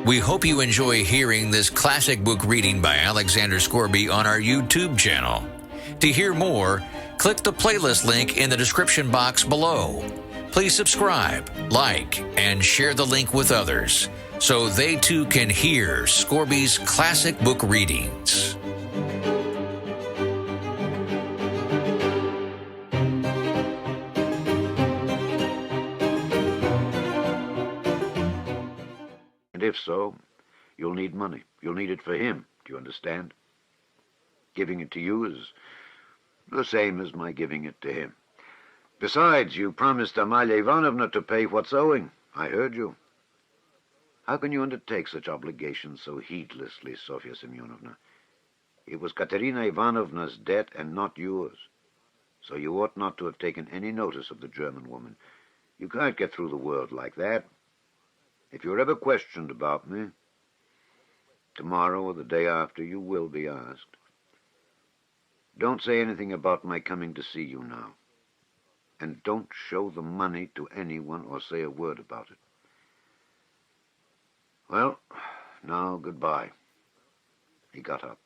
We hope you enjoy hearing this classic book reading by Alexander Scourby on our YouTube channel. To hear more, click the playlist link in the description box below. Please subscribe, like, and share the link with others so they too can hear Scourby's classic book readings. And if so, you'll need money. You'll need it for him. Do you understand? Giving it to you is the same as my giving it to him. Besides, you promised Amalia Ivanovna to pay what's owing. I heard you. How can you undertake such obligations so heedlessly, Sofya Semyonovna? It was Katerina Ivanovna's debt and not yours. So you ought not to have taken any notice of the German woman. You can't get through the world like that. If you're ever questioned about me, tomorrow or the day after, you will be asked. Don't say anything about my coming to see you now. And don't show the money to anyone or say a word about it. Well, now goodbye. He got up.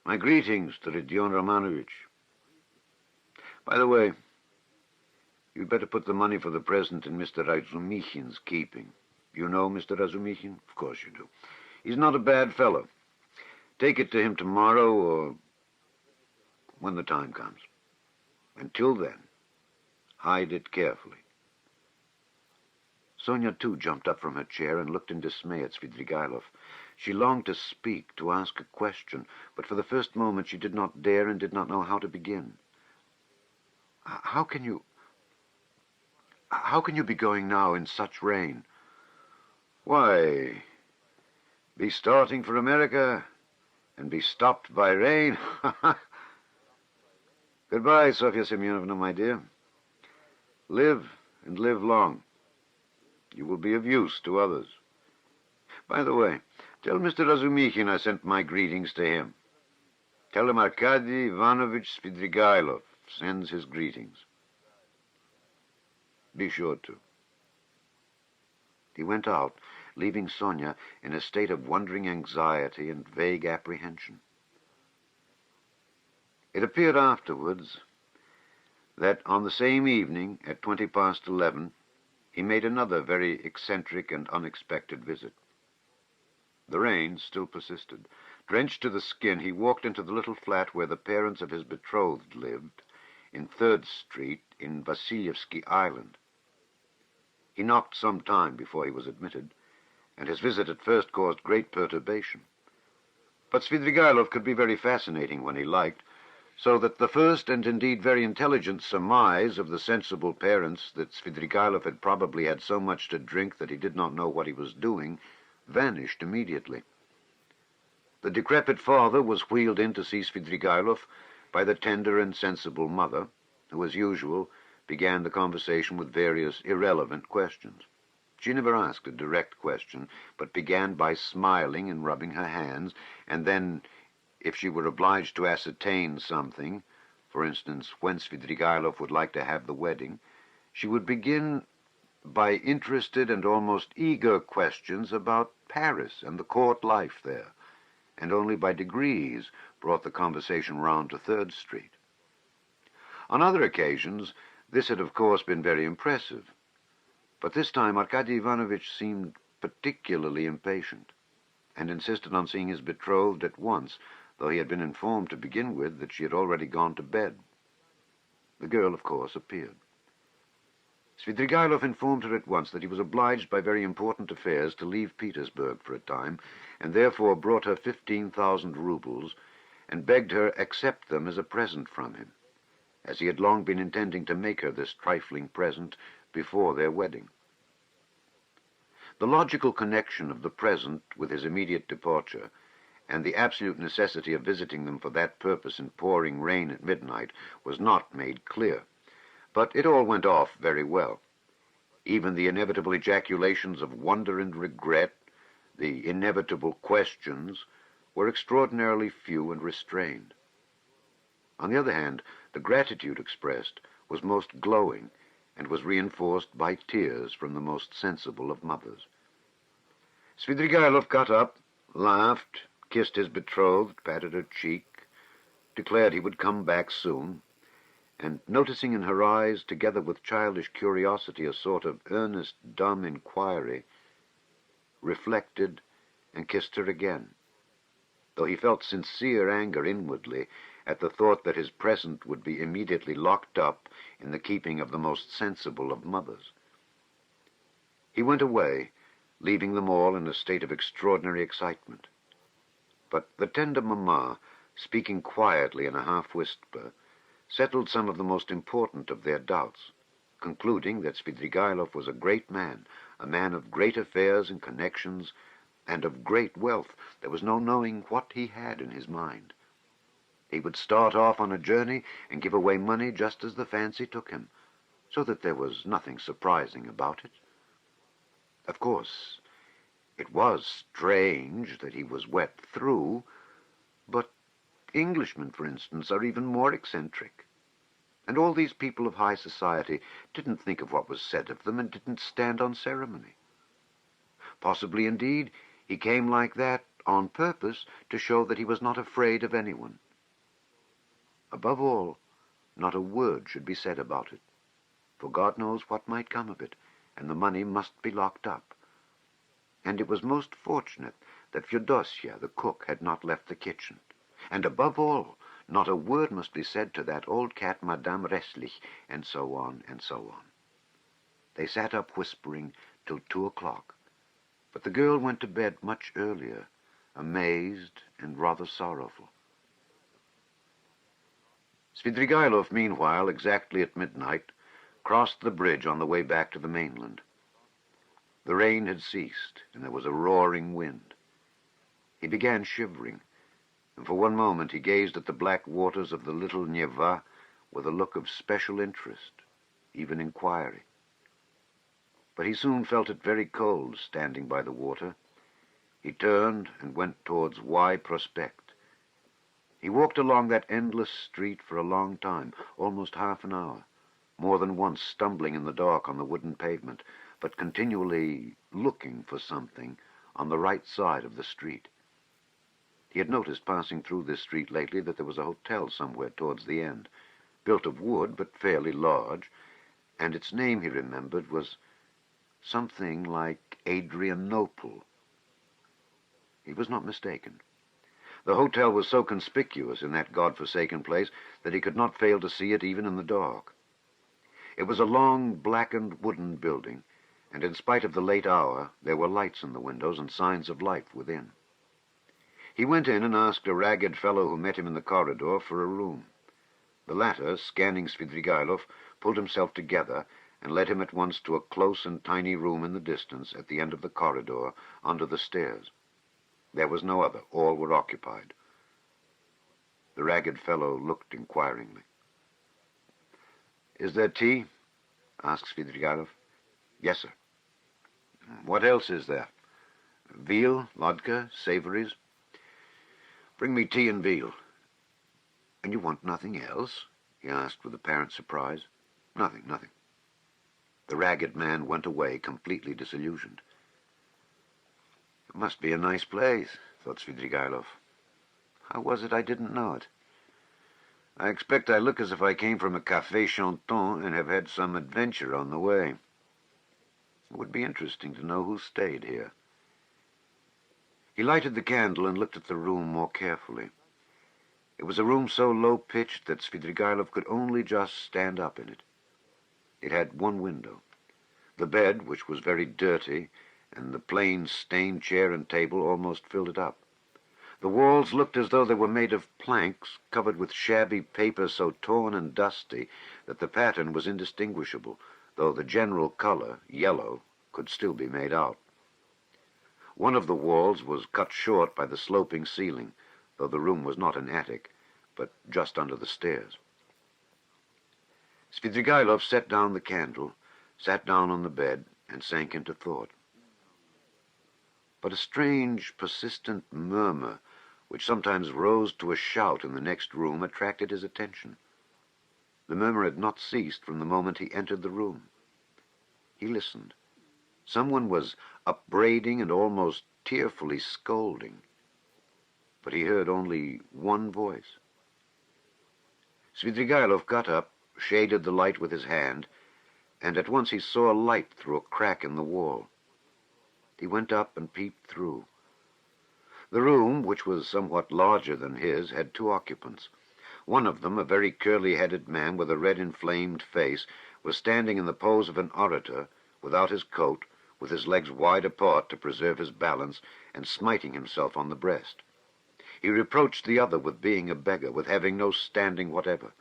My greetings to Rodion Romanovich. By the way, you'd better put the money for the present in Mr. Razumikhin's keeping. You know Mr. Razumikhin? Of course you do. He's not a bad fellow. Take it to him tomorrow or when the time comes. Until then, hide it carefully. Sonia, too, jumped up from her chair and looked in dismay at Svidrigailov. She longed to speak, to ask a question, but for the first moment she did not dare and did not know how to begin. How can you be going now in such rain? Why, be starting for America and be stopped by rain? Goodbye, Sofya Semyonovna, my dear. Live and live long. You will be of use to others. By the way, tell Mr. Razumikhin I sent my greetings to him. Tell him Arkady Ivanovich Svidrigailov sends his greetings. Be sure to. He went out, leaving Sonia in a state of wondering anxiety and vague apprehension. It appeared afterwards that on the same evening, at 11:20, he made another very eccentric and unexpected visit. The rain still persisted. Drenched to the skin, he walked into the little flat where the parents of his betrothed lived, in 3rd Street in Vasilyevsky Island. He knocked some time before he was admitted, and his visit at first caused great perturbation. But Svidrigailov could be very fascinating when he liked, so that the first and indeed very intelligent surmise of the sensible parents that Svidrigailov had probably had so much to drink that he did not know what he was doing vanished immediately. The decrepit father was wheeled in to see Svidrigailov by the tender and sensible mother, who, as usual, began the conversation with various irrelevant questions. She never asked a direct question, but began by smiling and rubbing her hands, and then, if she were obliged to ascertain something, for instance, when Svidrigailov would like to have the wedding, she would begin by interested and almost eager questions about Paris and the court life there, and only by degrees brought the conversation round to 3rd Street. On other occasions, this had of course been very impressive, but this time Arkady Ivanovich seemed particularly impatient, and insisted on seeing his betrothed at once, though he had been informed to begin with that she had already gone to bed. The girl, of course, appeared. Svidrigailov informed her at once that he was obliged by very important affairs to leave Petersburg for a time, and therefore brought her 15,000 rubles, and begged her accept them as a present from him, as he had long been intending to make her this trifling present before their wedding. The logical connection of the present with his immediate departure, and the absolute necessity of visiting them for that purpose in pouring rain at midnight, was not made clear. But it all went off very well. Even the inevitable ejaculations of wonder and regret, the inevitable questions, were extraordinarily few and restrained. On the other hand, the gratitude expressed was most glowing, and was reinforced by tears from the most sensible of mothers. Svidrigailov got up, laughed, kissed his betrothed, patted her cheek, declared he would come back soon, and noticing in her eyes, together with childish curiosity, a sort of earnest, dumb inquiry, reflected and kissed her again, though he felt sincere anger inwardly at the thought that his present would be immediately locked up in the keeping of the most sensible of mothers. He went away, leaving them all in a state of extraordinary excitement. But the tender mamma, speaking quietly in a half-whisper, settled some of the most important of their doubts, concluding that Svidrigailov was a great man, a man of great affairs and connections, and of great wealth. There was no knowing what he had in his mind. He would start off on a journey and give away money just as the fancy took him, so that there was nothing surprising about it. Of course, it was strange that he was wet through, but Englishmen, for instance, are even more eccentric. And all these people of high society didn't think of what was said of them and didn't stand on ceremony. Possibly, indeed, he came like that on purpose to show that he was not afraid of anyone. Above all, not a word should be said about it, for God knows what might come of it, and the money must be locked up. And it was most fortunate that Feodosia, the cook, had not left the kitchen. And above all, not a word must be said to that old cat, Madame Restlich, and so on, and so on. They sat up whispering till 2 o'clock, but the girl went to bed much earlier, amazed and rather sorrowful. Svidrigailov, meanwhile, exactly at midnight, crossed the bridge on the way back to the mainland. The rain had ceased, and there was a roaring wind. He began shivering, and for one moment he gazed at the black waters of the little Neva with a look of special interest, even inquiry. But he soon felt it very cold standing by the water. He turned and went towards Y Prospect. He walked along that endless street for a long time, almost half an hour, more than once stumbling in the dark on the wooden pavement, but continually looking for something on the right side of the street. He had noticed passing through this street lately that there was a hotel somewhere towards the end, built of wood but fairly large, and its name, he remembered, was something like Adrianople. He was not mistaken. The hotel was so conspicuous in that God-forsaken place that he could not fail to see it even in the dark. It was a long, blackened wooden building, and in spite of the late hour, there were lights in the windows and signs of life within. He went in and asked a ragged fellow who met him in the corridor for a room. The latter, scanning Svidrigailov, pulled himself together and led him at once to a close and tiny room in the distance at the end of the corridor, under the stairs. There was no other. All were occupied. The ragged fellow looked inquiringly. "Is there tea?" asked Svidrigailov. "Yes, sir." "What else is there?" "Veal, vodka, savories." "Bring me tea and veal." "And you want nothing else?" he asked with apparent surprise. "Nothing, nothing." The ragged man went away, completely disillusioned. "It must be a nice place," thought Svidrigailov. "How was it I didn't know it? I expect I look as if I came from a café chantant and have had some adventure on the way. It would be interesting to know who stayed here." He lighted the candle and looked at the room more carefully. It was a room so low-pitched that Svidrigailov could only just stand up in it. It had one window. The bed, which was very dirty, and the plain stained chair and table almost filled it up. The walls looked as though they were made of planks covered with shabby paper so torn and dusty that the pattern was indistinguishable, though the general color, yellow, could still be made out. One of the walls was cut short by the sloping ceiling, though the room was not an attic, but just under the stairs. Svidrigailov set down the candle, sat down on the bed, and sank into thought. But a strange, persistent murmur, which sometimes rose to a shout in the next room, attracted his attention. The murmur had not ceased from the moment he entered the room. He listened. Someone was upbraiding and almost tearfully scolding, but he heard only one voice. Svidrigailov got up, shaded the light with his hand, and at once he saw a light through a crack in the wall. He went up and peeped through. The room, which was somewhat larger than his, had two occupants. One of them, a very curly-headed man with a red inflamed face, was standing in the pose of an orator, without his coat, with his legs wide apart to preserve his balance, and smiting himself on the breast. He reproached the other with being a beggar, with having no standing whatever.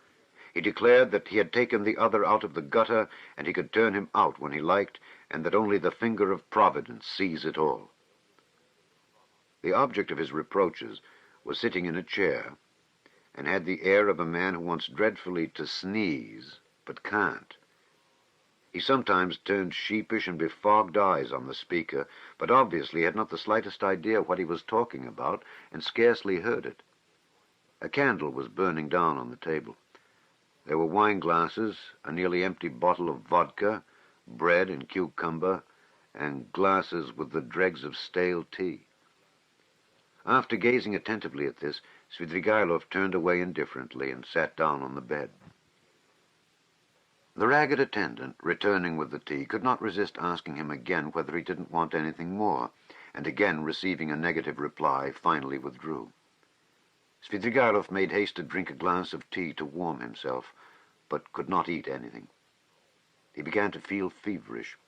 He declared that he had taken the other out of the gutter, and he could turn him out when he liked, and that only the finger of Providence sees it all. The object of his reproaches was sitting in a chair, and had the air of a man who wants dreadfully to sneeze, but can't. He sometimes turned sheepish and befogged eyes on the speaker, but obviously had not the slightest idea what he was talking about, and scarcely heard it. A candle was burning down on the table. There were wine glasses, a nearly empty bottle of vodka, bread and cucumber, and glasses with the dregs of stale tea. After gazing attentively at this, Svidrigailov turned away indifferently and sat down on the bed. The ragged attendant, returning with the tea, could not resist asking him again whether he didn't want anything more, and again receiving a negative reply, finally withdrew. Svidrigailov made haste to drink a glass of tea to warm himself, but could not eat anything. He began to feel feverish.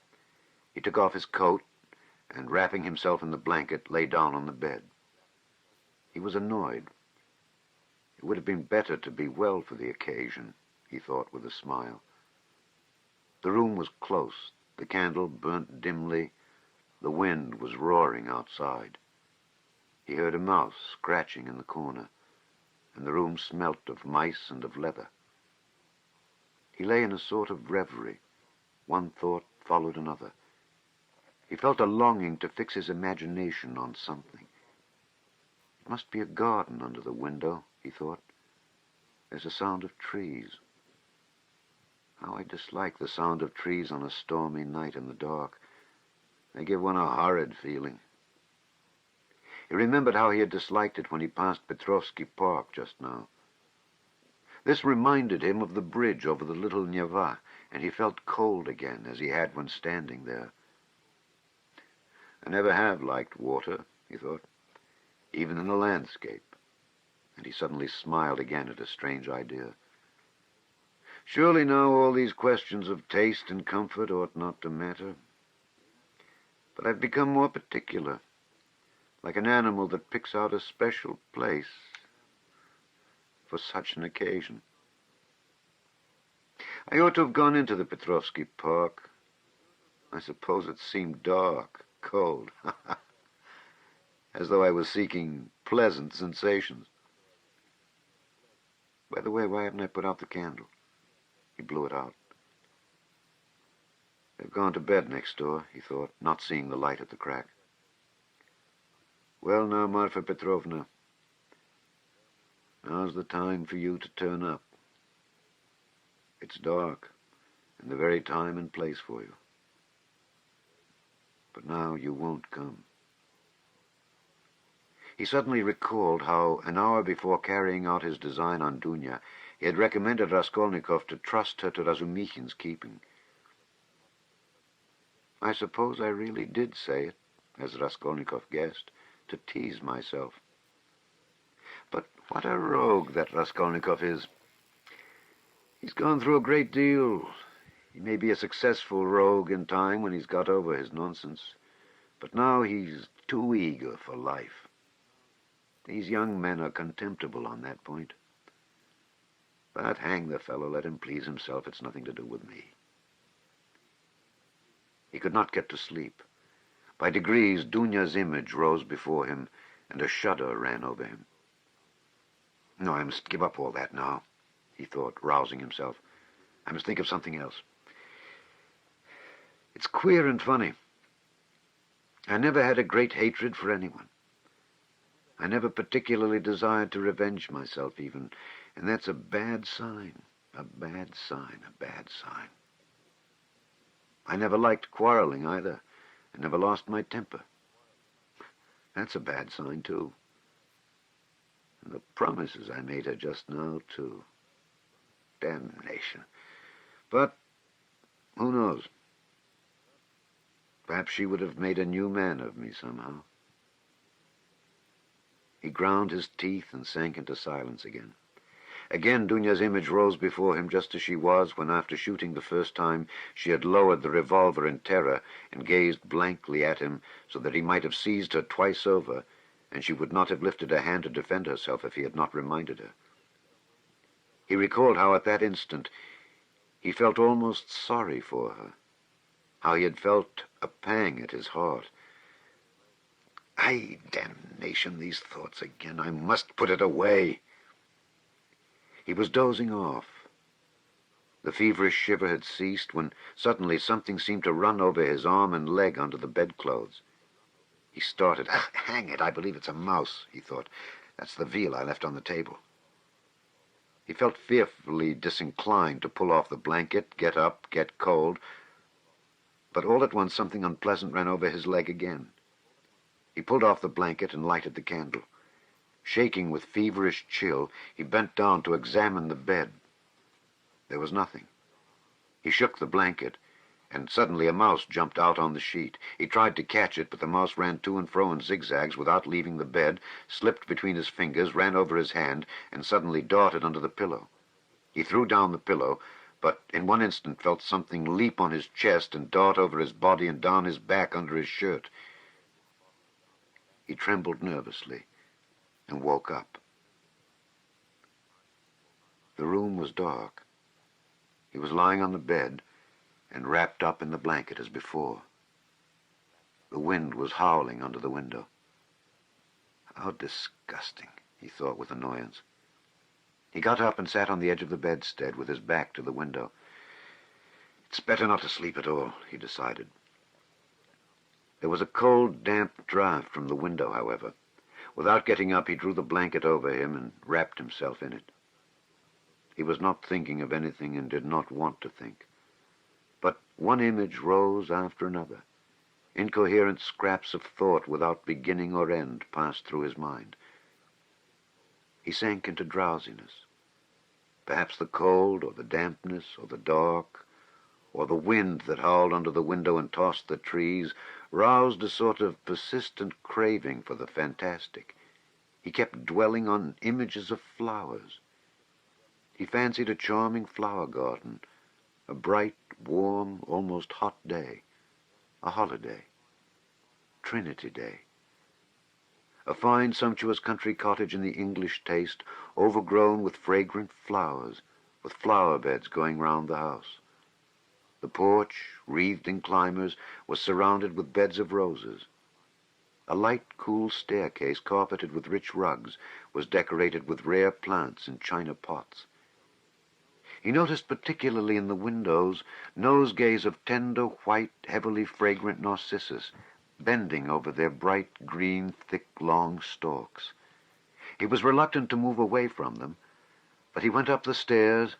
He took off his coat, and wrapping himself in the blanket, lay down on the bed. He was annoyed. It would have been better to be well for the occasion, he thought with a smile. The room was close. The candle burnt dimly. The wind was roaring outside. He heard a mouse scratching in the corner, and the room smelt of mice and of leather. He lay in a sort of reverie. One thought followed another. He felt a longing to fix his imagination on something. It must be a garden under the window, he thought. There's a sound of trees. How I dislike the sound of trees on a stormy night in the dark. They give one a horrid feeling. He remembered how he had disliked it when he passed Petrovsky Park just now. This reminded him of the bridge over the little Neva, and he felt cold again, as he had when standing there. I never have liked water, he thought, even in a landscape, and he suddenly smiled again at a strange idea. Surely now all these questions of taste and comfort ought not to matter. But I've become more particular, like an animal that picks out a special place for such an occasion. I ought to have gone into the Petrovsky Park. I suppose it seemed dark, cold, as though I was seeking pleasant sensations. By the way, why haven't I put out the candle? He blew it out. They've gone to bed next door, he thought, not seeing the light at the crack. Well now, Marfa Petrovna, now's the time for you to turn up. It's dark, and the very time and place for you. But now you won't come. He suddenly recalled how, an hour before carrying out his design on Dunya, he had recommended Raskolnikov to trust her to Razumikhin's keeping. I suppose I really did say it, as Raskolnikov guessed, to tease myself. But what a rogue that Raskolnikov is. He's gone through a great deal. He may be a successful rogue in time when he's got over his nonsense, but now he's too eager for life. These young men are contemptible on that point. But hang the fellow, let him please himself. It's nothing to do with me. He could not get to sleep. By degrees, Dunya's image rose before him, and a shudder ran over him. No, I must give up all that now, he thought, rousing himself. I must think of something else. It's queer and funny. I never had a great hatred for anyone. I never particularly desired to revenge myself, even, and that's a bad sign, a bad sign, a bad sign. I never liked quarreling, either. I never lost my temper. That's a bad sign, too. And the promises I made her just now, too. Damnation. But who knows? Perhaps she would have made a new man of me somehow. He ground his teeth and sank into silence again. Again, Dunya's image rose before him just as she was when, after shooting the first time, she had lowered the revolver in terror and gazed blankly at him so that he might have seized her twice over, and she would not have lifted a hand to defend herself if he had not reminded her. He recalled how at that instant he felt almost sorry for her, how he had felt a pang at his heart. Damnation, these thoughts again. I must put it away. He was dozing off. The feverish shiver had ceased when suddenly something seemed to run over his arm and leg under the bedclothes. He started. Hang it, I believe it's a mouse, he thought. That's the veal I left on the table. He felt fearfully disinclined to pull off the blanket, get up, get cold. But all at once something unpleasant ran over his leg again. He pulled off the blanket and lighted the candle. Shaking with feverish chill, he bent down to examine the bed. There was nothing. He shook the blanket, and suddenly a mouse jumped out on the sheet. He tried to catch it, but the mouse ran to and fro in zigzags without leaving the bed, slipped between his fingers, ran over his hand, and suddenly darted under the pillow. He threw down the pillow, but in one instant felt something leap on his chest and dart over his body and down his back under his shirt. He trembled nervously and woke up. The room was dark. He was lying on the bed and wrapped up in the blanket as before. The wind was howling under the window. How disgusting, he thought with annoyance. He got up and sat on the edge of the bedstead with his back to the window. It's better not to sleep at all, he decided. There was a cold, damp draught from the window, however. Without getting up, he drew the blanket over him and wrapped himself in it. He was not thinking of anything and did not want to think. But one image rose after another. Incoherent scraps of thought without beginning or end passed through his mind. He sank into drowsiness. Perhaps the cold or the dampness or the dark or the wind that howled under the window and tossed the trees roused a sort of persistent craving for the fantastic. He kept dwelling on images of flowers. He fancied a charming flower garden, a bright, warm, almost hot day, a holiday, Trinity Day. A fine, sumptuous country cottage in the English taste, overgrown with fragrant flowers, with flower beds going round the house. The porch, wreathed in climbers, was surrounded with beds of roses. A light, cool staircase, carpeted with rich rugs, was decorated with rare plants in china pots. He noticed particularly in the windows nosegays of tender, white, heavily fragrant narcissus, bending over their bright green, thick, long stalks. He was reluctant to move away from them, but he went up the stairs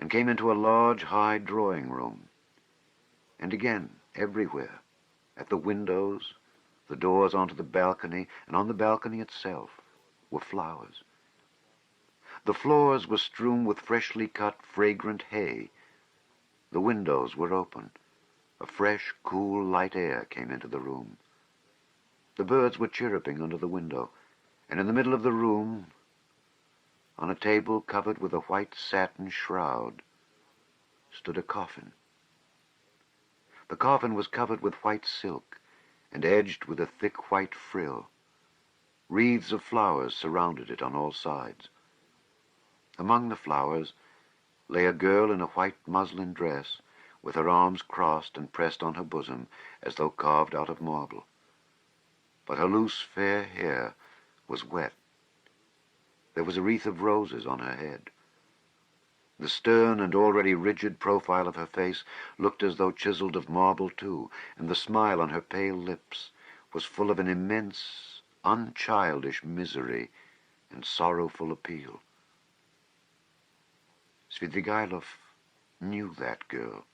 and came into a large, high drawing room. And again, everywhere, at the windows, the doors onto the balcony, and on the balcony itself, were flowers. The floors were strewn with freshly cut, fragrant hay. The windows were open. A fresh, cool, light air came into the room. The birds were chirruping under the window, and in the middle of the room, on a table covered with a white satin shroud, stood a coffin. The coffin was covered with white silk and edged with a thick white frill. Wreaths of flowers surrounded it on all sides. Among the flowers lay a girl in a white muslin dress, with her arms crossed and pressed on her bosom as though carved out of marble. But her loose, fair hair was wet. There was a wreath of roses on her head. The stern and already rigid profile of her face looked as though chiseled of marble too, and the smile on her pale lips was full of an immense, unchildish misery and sorrowful appeal. Svidrigailov knew that girl.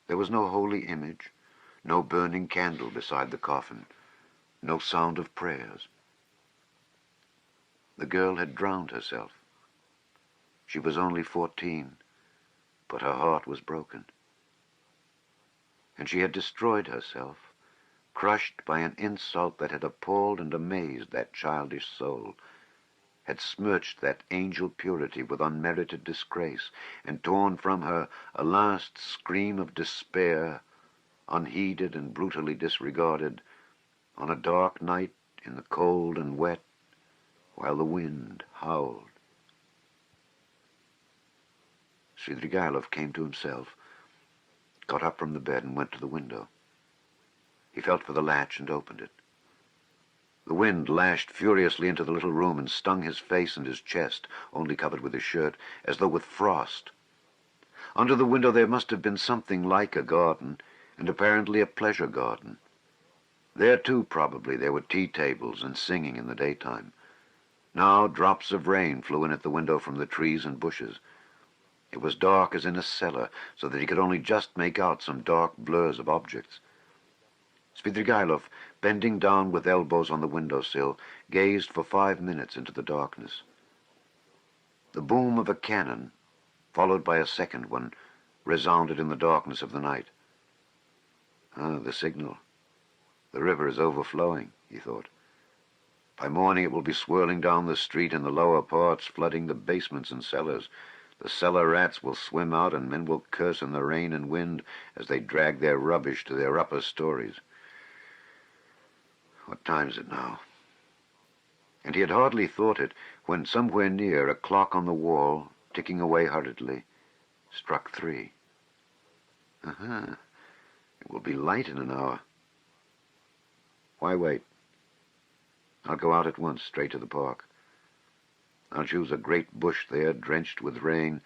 There was no holy image, no burning candle beside the coffin, No sound of prayers. The girl had drowned herself. She was only 14, but her heart was broken. And she had destroyed herself, crushed by an insult that had appalled and amazed that childish soul, had smirched that angel purity with unmerited disgrace, and torn from her a last scream of despair, unheeded and brutally disregarded, on a dark night in the cold and wet, while the wind howled. Svidrigailov came to himself, got up from the bed and went to the window. He felt for the latch and opened it. The wind lashed furiously into the little room and stung his face and his chest, only covered with his shirt, as though with frost. Under the window there must have been something like a garden, and apparently a pleasure garden. There, too, probably, there were tea tables and singing in the daytime. Now drops of rain flew in at the window from the trees and bushes. It was dark as in a cellar, so that he could only just make out some dark blurs of objects. Svidrigailov, bending down with elbows on the windowsill, gazed for 5 minutes into the darkness. The boom of a cannon, followed by a second one, resounded in the darkness of the night. Ah, the signal. The river is overflowing, he thought. By morning it will be swirling down the street in the lower parts, flooding the basements and cellars. The cellar rats will swim out, and men will curse in the rain and wind as they drag their rubbish to their upper stories. What time is it now? And he had hardly thought it when somewhere near a clock on the wall, ticking away hurriedly, struck 3. Aha! It will be light in an hour. Why wait? I'll go out at once, straight to the park. I'll choose a great bush there, drenched with rain,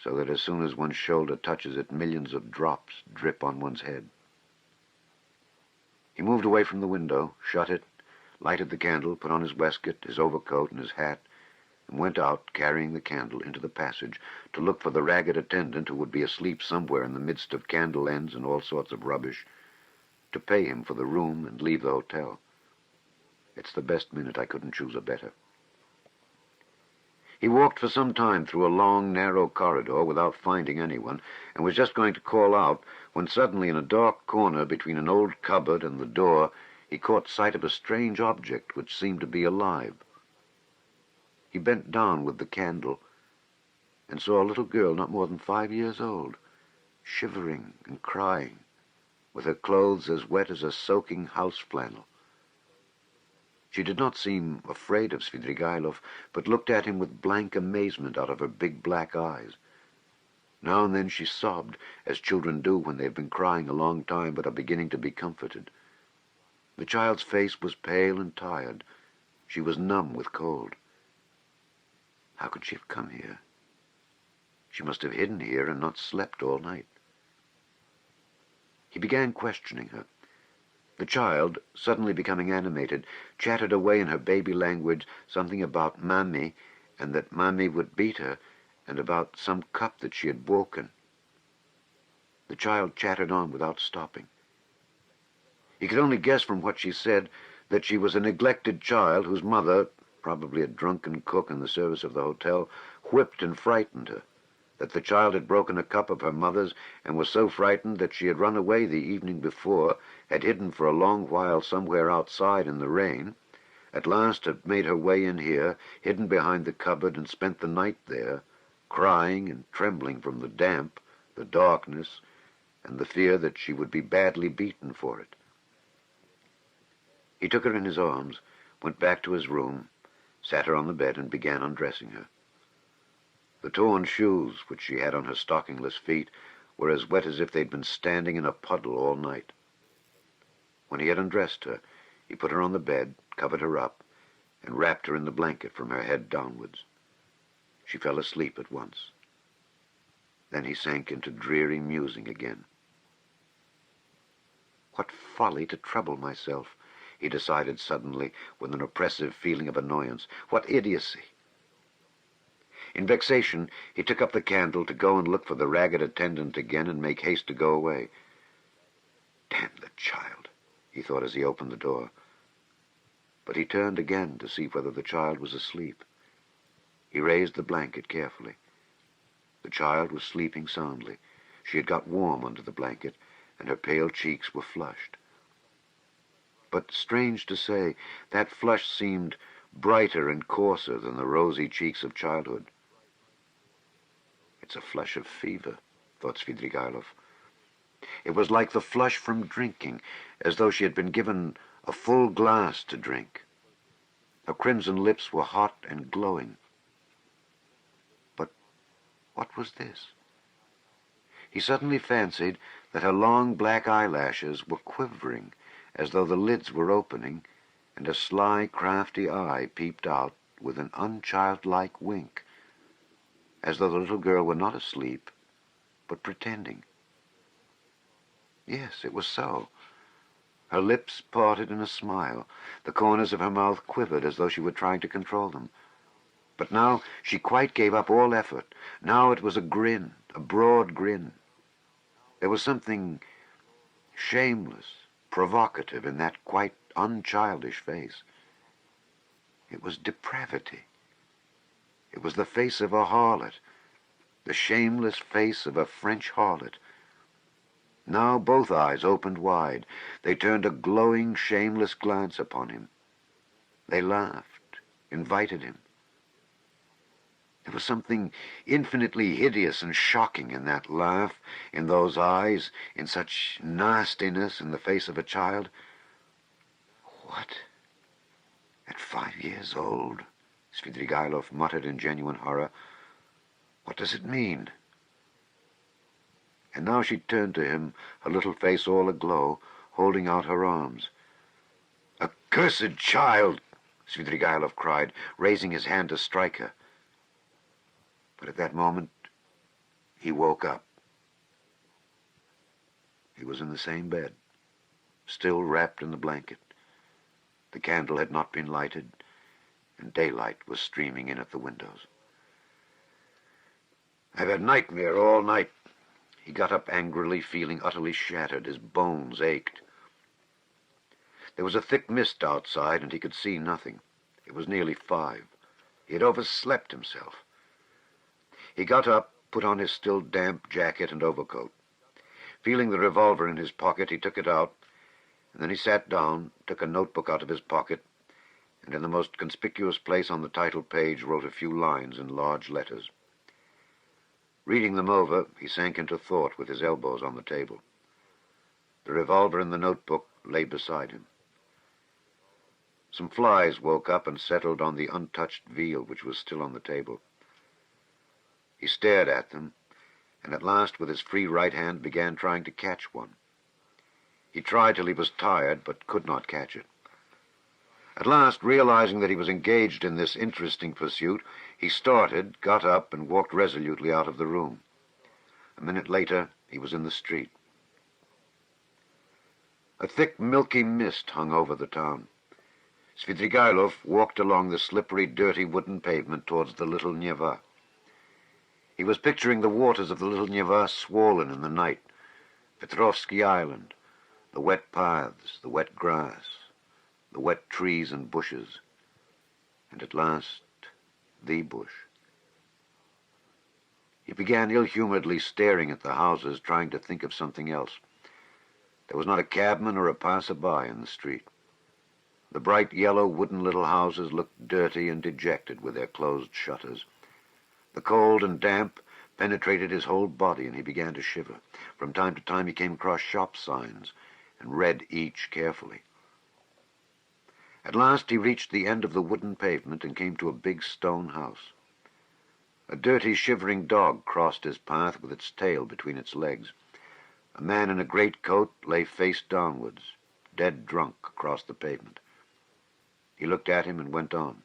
so that as soon as one's shoulder touches it, millions of drops drip on one's head. He moved away from the window, shut it, lighted the candle, put on his waistcoat, his overcoat, and his hat, and went out, carrying the candle, into the passage to look for the ragged attendant who would be asleep somewhere in the midst of candle ends and all sorts of rubbish, to pay him for the room and leave the hotel. It's the best minute. I couldn't choose a better. He walked for some time through a long, narrow corridor without finding anyone, and was just going to call out when suddenly in a dark corner between an old cupboard and the door he caught sight of a strange object which seemed to be alive. He bent down with the candle and saw a little girl not more than 5 years old, shivering and crying, with her clothes as wet as a soaking house flannel. She did not seem afraid of Svidrigailov, but looked at him with blank amazement out of her big black eyes. Now and then she sobbed, as children do when they have been crying a long time but are beginning to be comforted. The child's face was pale and tired. She was numb with cold. How could she have come here? She must have hidden here and not slept all night. He began questioning her. The child, suddenly becoming animated, chattered away in her baby language something about Mammy, and that Mammy would beat her, and about some cup that she had broken. The child chattered on without stopping. He could only guess from what she said that she was a neglected child whose mother, probably a drunken cook in the service of the hotel, whipped and frightened her, that the child had broken a cup of her mother's and was so frightened that she had run away the evening before, had hidden for a long while somewhere outside in the rain, at last had made her way in here, hidden behind the cupboard, and spent the night there, crying and trembling from the damp, the darkness, and the fear that she would be badly beaten for it. He took her in his arms, went back to his room, sat her on the bed, and began undressing her. The torn shoes which she had on her stockingless feet were as wet as if they'd been standing in a puddle all night. When he had undressed her, he put her on the bed, covered her up, and wrapped her in the blanket from her head downwards. She fell asleep at once. Then he sank into dreary musing again. What folly to trouble myself, he decided suddenly, with an oppressive feeling of annoyance. What idiocy! In vexation, he took up the candle to go and look for the ragged attendant again and make haste to go away. Damn the child, he thought as he opened the door. but he turned again to see whether the child was asleep. He raised the blanket carefully. The child was sleeping soundly. She had got warm under the blanket, and her pale cheeks were flushed. But, strange to say, that flush seemed brighter and coarser than the rosy cheeks of childhood. "It's a flush of fever," thought Svidrigailov. It was like the flush from drinking, as though she had been given a full glass to drink. Her crimson lips were hot and glowing. But what was this? He suddenly fancied that her long black eyelashes were quivering, as though the lids were opening, and a sly, crafty eye peeped out with an unchildlike wink, as though the little girl were not asleep, but pretending. Yes, it was so. Her lips parted in a smile. The corners of her mouth quivered as though she were trying to control them. But now she quite gave up all effort. Now it was a grin, a broad grin. There was something shameless, provocative in that quite unchildish face. It was depravity. It was the face of a harlot, the shameless face of a French harlot. Now both eyes opened wide. They turned a glowing, shameless glance upon him. They laughed, invited him. There was something infinitely hideous and shocking in that laugh, in those eyes, in such nastiness in the face of a child. What? At 5 years old? Svidrigailov muttered in genuine horror. What does it mean? And now she turned to him, her little face all aglow, holding out her arms. "Accursed child!" Svidrigailov cried, raising his hand to strike her. But at that moment, he woke up. He was in the same bed, still wrapped in the blanket. The candle had not been lighted, and daylight was streaming in at the windows. "I've had nightmare all night." He got up angrily, feeling utterly shattered. His bones ached. There was a thick mist outside, and he could see nothing. It was nearly 5. He had overslept himself. He got up, put on his still damp jacket and overcoat. Feeling the revolver in his pocket, he took it out, and then he sat down, took a notebook out of his pocket, and in the most conspicuous place on the title page wrote a few lines in large letters. Reading them over, he sank into thought with his elbows on the table. The revolver in the notebook lay beside him. Some flies woke up and settled on the untouched veal which was still on the table. He stared at them, and at last with his free right hand began trying to catch one. He tried till he was tired, but could not catch it. At last, realizing that he was engaged in this interesting pursuit, he started, got up, and walked resolutely out of the room. A minute later, he was in the street. A thick, milky mist hung over the town. Svidrigailov walked along the slippery, dirty wooden pavement towards the little Neva. He was picturing the waters of the little Neva swollen in the night, Petrovsky Island, the wet paths, the wet grass, the wet trees and bushes, and at last, the bush. He began ill-humoredly staring at the houses, trying to think of something else. There was not a cabman or a passer-by in the street. The bright yellow wooden little houses looked dirty and dejected with their closed shutters. The cold and damp penetrated his whole body, and he began to shiver. From time to time he came across shop signs and read each carefully. At last he reached the end of the wooden pavement and came to a big stone house. A dirty, shivering dog crossed his path with its tail between its legs. A man in a great coat lay face downwards, dead drunk, across the pavement. He looked at him and went on.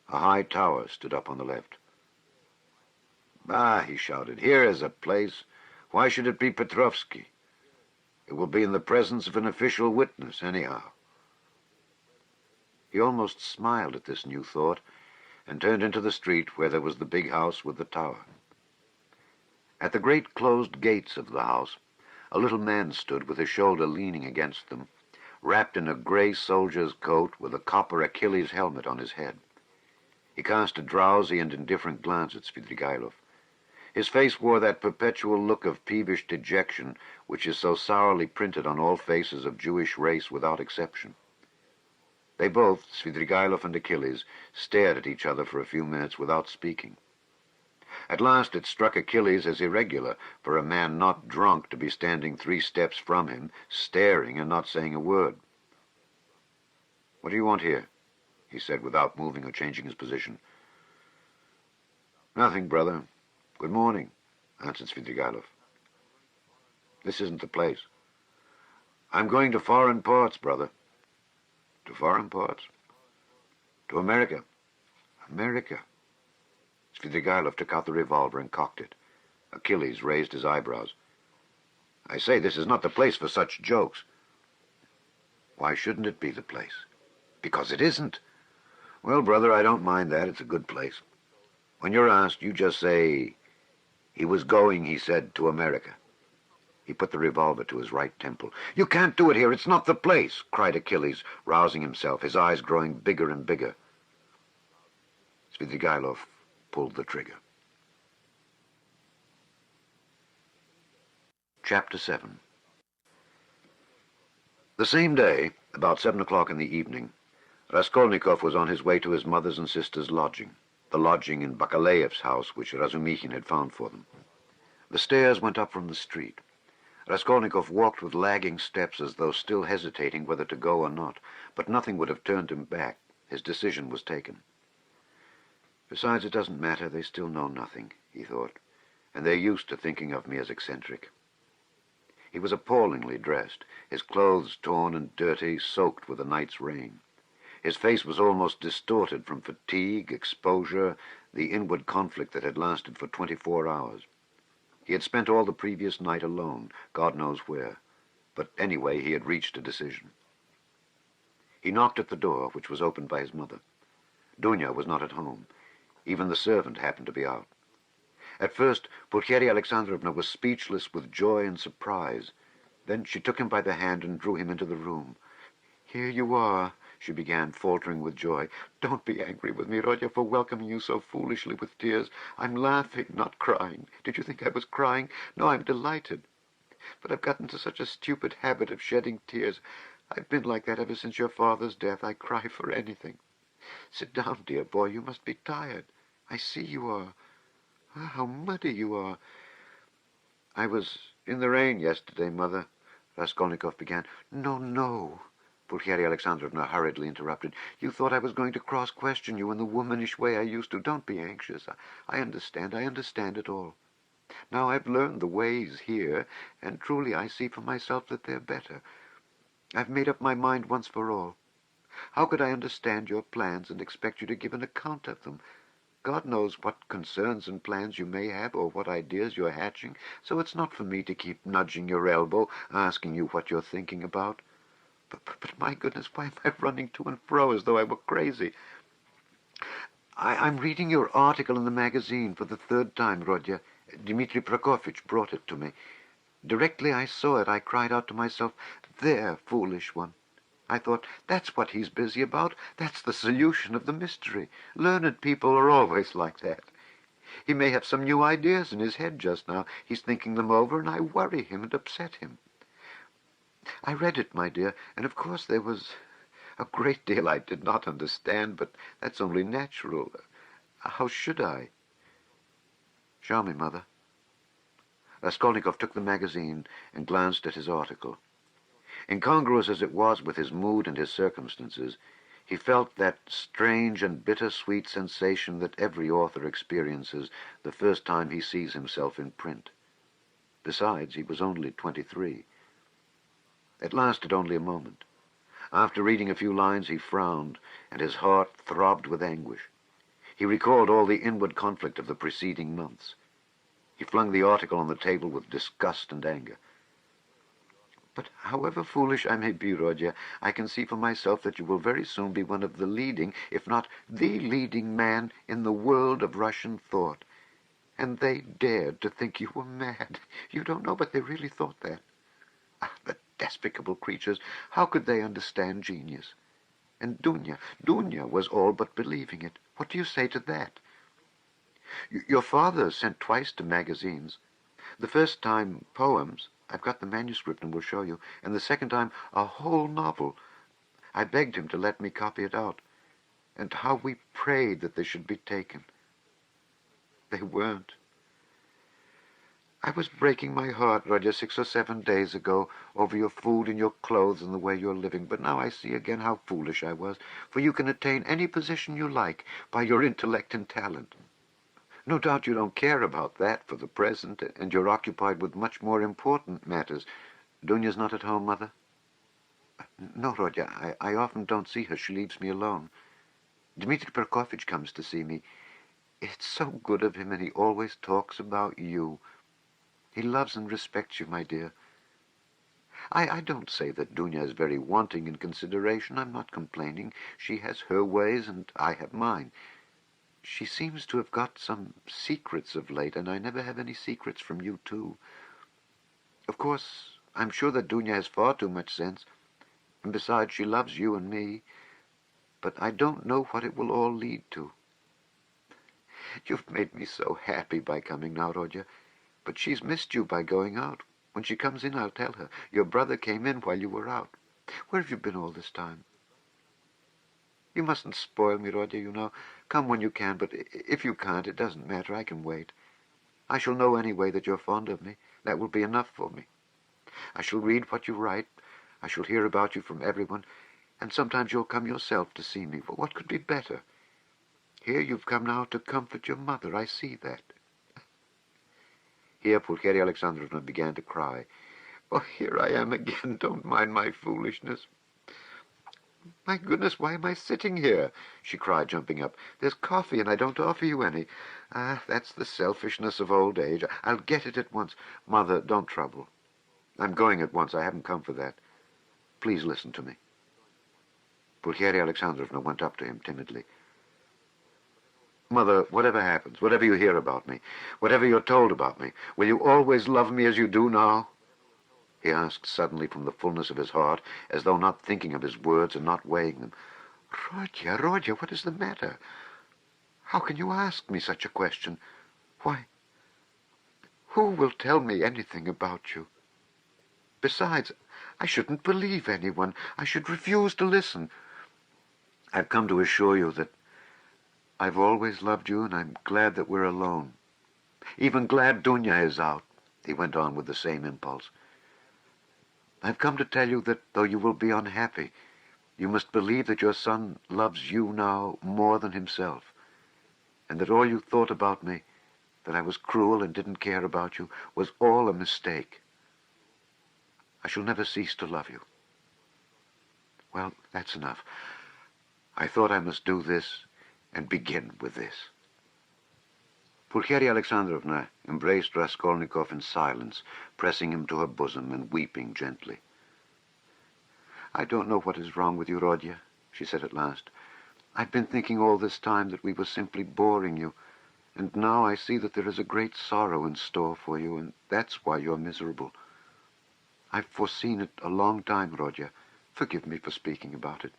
A high tower stood up on the left. "Ah," he shouted, "here is a place. Why should it be Petrovsky? It will be in the presence of an official witness, anyhow." He almost smiled at this new thought and turned into the street where there was the big house with the tower. At the great closed gates of the house, a little man stood with his shoulder leaning against them, wrapped in a gray soldier's coat with a copper Achilles helmet on his head. He cast a drowsy and indifferent glance at Svidrigailov. His face wore that perpetual look of peevish dejection which is so sourly printed on all faces of Jewish race without exception. They both, Svidrigailov and Achilles, stared at each other for a few minutes without speaking. At last it struck Achilles as irregular for a man not drunk to be standing 3 steps from him, staring and not saying a word. "What do you want here?" he said without moving or changing his position. "Nothing, brother. Good morning," answered Svidrigailov. "This isn't the place." "I'm going to foreign parts, brother." "To foreign parts?" "To America." "America?" Svidrigailov took out the revolver and cocked it. Achilles raised his eyebrows. "I say, this is not the place for such jokes." "Why shouldn't it be the place?" "Because it isn't." "Well, brother, I don't mind that. It's a good place. When you're asked, you just say, 'He was going,' he said, 'to America.'" He put the revolver to his right temple. "You can't do it here. It's not the place," cried Achilles, rousing himself, his eyes growing bigger and bigger. Svidrigailov pulled the trigger. Chapter 7. The same day, about 7 o'clock in the evening, Raskolnikov was on his way to his mother's and sister's lodging, the lodging in Bakalaev's house which Razumikhin had found for them. The stairs went up from the street. Raskolnikov walked with lagging steps as though still hesitating whether to go or not, but nothing would have turned him back. His decision was taken. "Besides, it doesn't matter. They still know nothing," he thought, "and they're used to thinking of me as eccentric." He was appallingly dressed, his clothes torn and dirty, soaked with the night's rain. His face was almost distorted from fatigue, exposure, the inward conflict that had lasted for 24 hours. He had spent all the previous night alone, God knows where, but anyway he had reached a decision. He knocked at the door, which was opened by his mother. Dunya was not at home. Even the servant happened to be out. At first, Porfiry Alexandrovna was speechless with joy and surprise. Then she took him by the hand and drew him into the room. "Here you are," she began, faltering with joy. "Don't be angry with me, Rodya, for welcoming you so foolishly with tears. I'm laughing, not crying. Did you think I was crying? No, I'm delighted. But I've got into such a stupid habit of shedding tears. I've been like that ever since your father's death. I cry for anything. Sit down, dear boy. You must be tired. I see you are. Ah, how muddy you are." "I was in the rain yesterday, Mother," Raskolnikov began. "No, no," Porfiry Alexandrovna hurriedly interrupted. "You thought I was going to cross-question you in the womanish way I used to. Don't be anxious. I understand it all. Now I've learned the ways here, and truly I see for myself that they're better. I've made up my mind once for all. How could I understand your plans and expect you to give an account of them? God knows what concerns and plans you may have, or what ideas you're hatching, so it's not for me to keep nudging your elbow, asking you what you're thinking about. But my goodness, why am I running to and fro as though I were crazy? I'm reading your article in the magazine for the 3rd time, Rodya. Dmitri Prokofitch brought it to me. Directly I saw it, I cried out to myself, 'There, foolish one.' I thought, that's what he's busy about. That's the solution of the mystery. Learned people are always like that. He may have some new ideas in his head just now. He's thinking them over, and I worry him and upset him. I read it, my dear, and of course there was a great deal I did not understand, but that's only natural. How should I?" "Show me, Mother." Raskolnikov took the magazine and glanced at his article. Incongruous as it was with his mood and his circumstances, he felt that strange and bitter-sweet sensation that every author experiences the first time he sees himself in print. Besides, he was only 23. It lasted only a moment. After reading a few lines, he frowned, and his heart throbbed with anguish. He recalled all the inward conflict of the preceding months. He flung the article on the table with disgust and anger. "But however foolish I may be, Rodya, I can see for myself that you will very soon be one of the leading, if not the leading man in the world of Russian thought. And they dared to think you were mad. You don't know, but they really thought that. Ah, the despicable creatures, how could they understand genius? And Dunya was all but believing it. What do you say to that? Your father sent twice to magazines. The first time, poems. I've got the manuscript and will show you. And the second time, a whole novel. I begged him to let me copy it out. And how we prayed that they should be taken. They weren't. I was breaking my heart, Roger, 6 or 7 days ago, over your food and your clothes and the way you're living. But now I see again how foolish I was, for you can attain any position you like by your intellect and talent. No doubt you don't care about that for the present, and you're occupied with much more important matters. Dunya's not at home, Mother? No, Roger, I often don't see her. She leaves me alone. Dmitri Prokofitch comes to see me. It's so good of him, and he always talks about you. He loves and respects you, my dear. I don't say that Dunya is very wanting in consideration. I'm not complaining. She has her ways, and I have mine. She seems to have got some secrets of late, and I never have any secrets from you, too. Of course, I'm sure that Dunya has far too much sense, and besides, she loves you and me, but I don't know what it will all lead to. You've made me so happy by coming now, Roger, but she's missed you by going out. When she comes in, I'll tell her. Your brother came in while you were out. Where have you been all this time? You mustn't spoil me, Roger, you know. Come when you can, but if you can't, it doesn't matter. I can wait. I shall know anyway that you're fond of me. That will be enough for me. I shall read what you write. I shall hear about you from everyone. And sometimes you'll come yourself to see me. But what could be better? Here you've come now to comfort your mother. I see that. Here Pulcheria Alexandrovna began to cry. Oh, here I am again. Don't mind my foolishness. My goodness, why am I sitting here? She cried, jumping up. There's coffee, and I don't offer you any. Ah, that's the selfishness of old age. I'll get it at once. Mother, don't trouble. I'm going at once. I haven't come for that. Please listen to me. Pulcheria Alexandrovna went up to him timidly. Mother, whatever happens, whatever you hear about me, whatever you're told about me, will you always love me as you do now? He asked suddenly from the fullness of his heart, as though not thinking of his words and not weighing them. Roger, what is the matter? How can you ask me such a question? Why, who will tell me anything about you? Besides, I shouldn't believe anyone. I should refuse to listen. I've come to assure you that I've always loved you, and I'm glad that we're alone. Even glad Dunya is out, he went on with the same impulse. I've come to tell you that though you will be unhappy, you must believe that your son loves you now more than himself, and that all you thought about me, that I was cruel and didn't care about you, was all a mistake. I shall never cease to love you. Well, that's enough. I thought I must do this and begin with this. Pulcheria Alexandrovna embraced Raskolnikov in silence, pressing him to her bosom and weeping gently. I don't know what is wrong with you, Rodya, she said at last. I've been thinking all this time that we were simply boring you, and now I see that there is a great sorrow in store for you, and that's why you're miserable. I've foreseen it a long time, Rodya. Forgive me for speaking about it.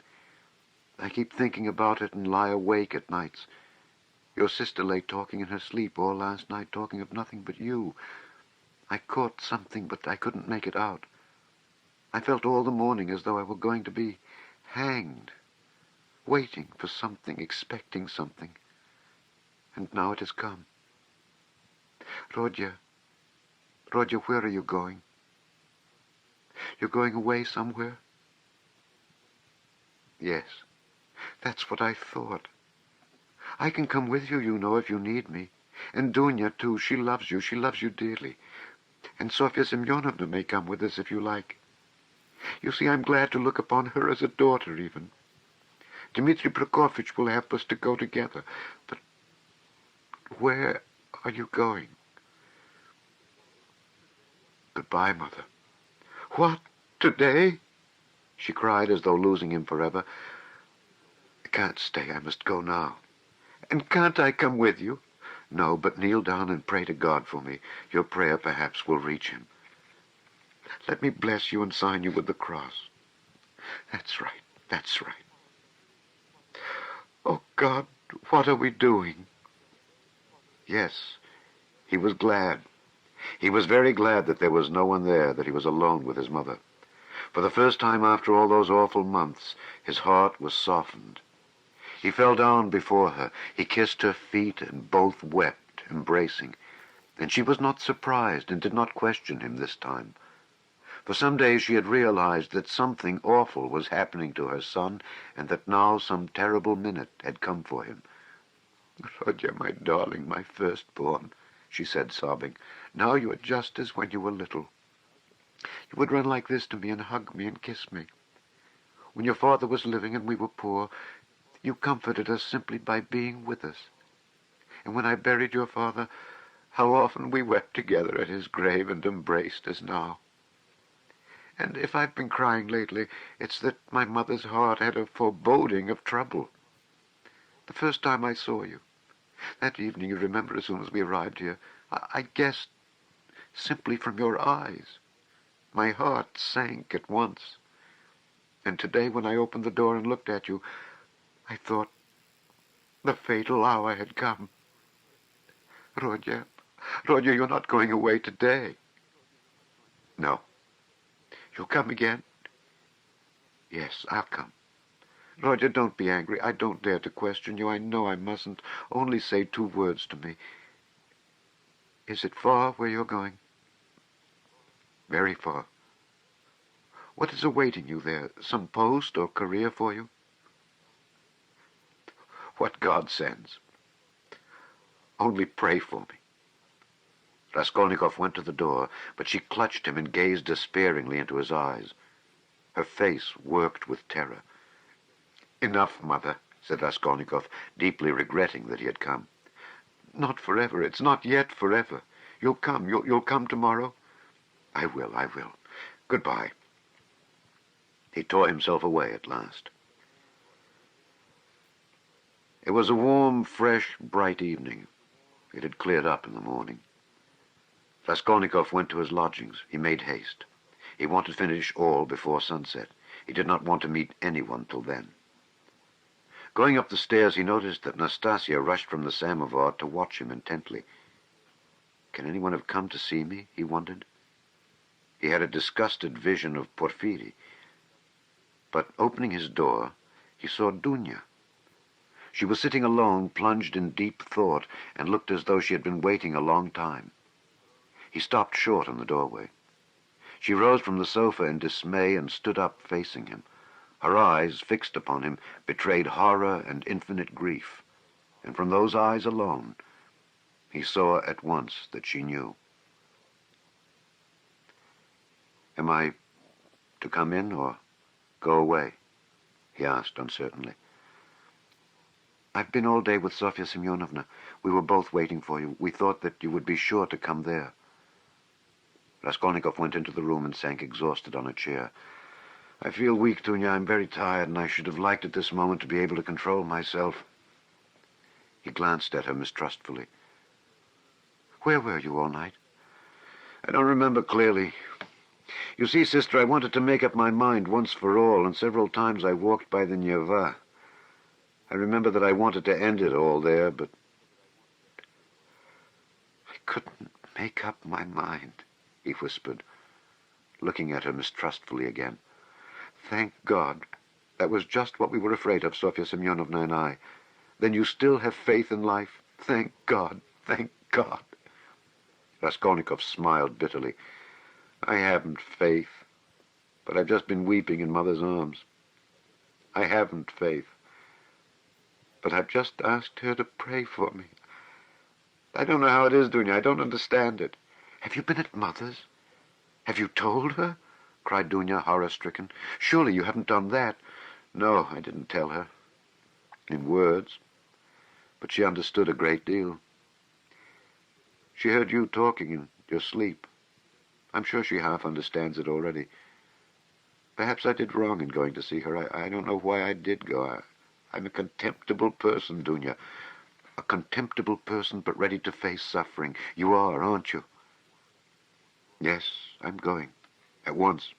I keep thinking about it and lie awake at nights. Your sister lay talking in her sleep all last night, talking of nothing but you. I caught something, but I couldn't make it out. I felt all the morning as though I were going to be hanged, waiting for something, expecting something. And now it has come. Rodya, where are you going? You're going away somewhere? Yes, that's what I thought. I can come with you, you know, if you need me. And Dunya, too, she loves you dearly. And Sofya Semyonovna may come with us if you like. You see, I'm glad to look upon her as a daughter, even. Dmitri Prokofitch will help us to go together. But where are you going? Goodbye, Mother. What? Today? She cried as though losing him forever. I can't stay. I must go now. And can't I come with you? No, but kneel down and pray to God for me. Your prayer perhaps will reach him. Let me bless you and sign you with the cross. That's right. That's right. Oh, God, what are we doing? Yes, he was glad. He was very glad that there was no one there, that he was alone with his mother. For the first time after all those awful months, his heart was softened. He fell down before her. He kissed her feet, and both wept, embracing. And she was not surprised and did not question him this time. For some days she had realized that something awful was happening to her son, and that now some terrible minute had come for him. "Rodya, my darling, my firstborn," she said, sobbing, "now you are just as when you were little. You would run like this to me and hug me and kiss me. When your father was living and we were poor, you comforted us simply by being with us. And when I buried your father, how often we wept together at his grave and embraced as now. And if I've been crying lately, it's that my mother's heart had a foreboding of trouble. The first time I saw you, that evening, you remember, as soon as we arrived here, I guessed simply from your eyes. My heart sank at once. And today, when I opened the door and looked at you, I thought the fatal hour had come. Rodya, Rodya, you're not going away today." "No." "You'll come again?" "Yes, I'll come. Rodya, don't be angry. I don't dare to question you. I know I mustn't. Only say 2 words to me. Is it far where you're going?" "Very far." "What is awaiting you there? Some post or career for you?" "What God sends. Only pray for me." Raskolnikov went to the door, but she clutched him and gazed despairingly into his eyes. Her face worked with terror. "Enough, Mother," said Raskolnikov, deeply regretting that he had come. "Not forever. It's not yet forever. You'll come. You'll come tomorrow?" I will. Goodbye." He tore himself away at last. It was a warm, fresh, bright evening. It had cleared up in the morning. Raskolnikov went to his lodgings. He made haste. He wanted to finish all before sunset. He did not want to meet anyone till then. Going up the stairs, he noticed that Nastasia rushed from the samovar to watch him intently. Can anyone have come to see me? He wondered. He had a disgusted vision of Porfiry. But opening his door, he saw Dunya. She was sitting alone, plunged in deep thought, and looked as though she had been waiting a long time. He stopped short in the doorway. She rose from the sofa in dismay and stood up facing him. Her eyes, fixed upon him, betrayed horror and infinite grief, and from those eyes alone, he saw at once that she knew. "Am I to come in or go away?" he asked uncertainly. "I've been all day with Sofya Semyonovna. We were both waiting for you. We thought that you would be sure to come there." Raskolnikov went into the room and sank exhausted on a chair. "I feel weak, Dunya. I'm very tired, and I should have liked at this moment to be able to control myself." He glanced at her mistrustfully. "Where were you all night?" "I don't remember clearly. You see, sister, I wanted to make up my mind once for all, and several times I walked by the Neva. I remember that I wanted to end it all there, but I couldn't make up my mind," he whispered, looking at her mistrustfully again. "Thank God. That was just what we were afraid of, Sofya Semyonovna and I. Then you still have faith in life? Thank God, thank God." Raskolnikov smiled bitterly. "I haven't faith, but I've just been weeping in Mother's arms. I haven't faith, but I've just asked her to pray for me. I don't know how it is, Dunya. I don't understand it." "Have you been at Mother's? Have you told her?" cried Dunya, horror-stricken. "Surely you haven't done that." "No, I didn't tell her. In words. But she understood a great deal. She heard you talking in your sleep. I'm sure she half understands it already. Perhaps I did wrong in going to see her. I don't know why I did go. I'm a contemptible person, Dunya. A contemptible person, but ready to face suffering. You are, aren't you?" "Yes, I'm going. At once.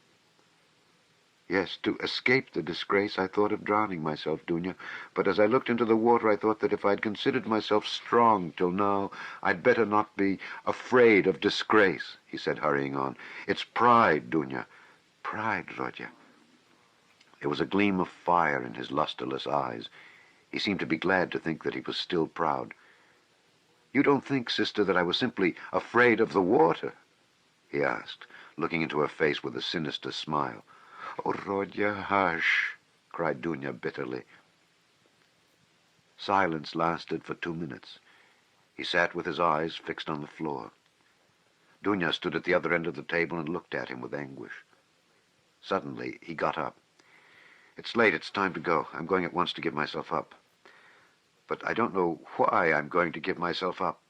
Yes, to escape the disgrace, I thought of drowning myself, Dunya. But as I looked into the water, I thought that if I'd considered myself strong till now, I'd better not be afraid of disgrace, he said, hurrying on. It's pride, Dunya. Pride, Rodya. There was a gleam of fire in his lusterless eyes. He seemed to be glad to think that he was still proud. You don't think, sister, that I was simply afraid of the water? He asked, looking into her face with a sinister smile. Oh, Rodya, hush, cried Dunya bitterly. Silence lasted for 2 minutes. He sat with his eyes fixed on the floor. Dunya stood at the other end of the table and looked at him with anguish. Suddenly, he got up. It's late, it's time to go. I'm going at once to give myself up. But I don't know why I'm going to give myself up.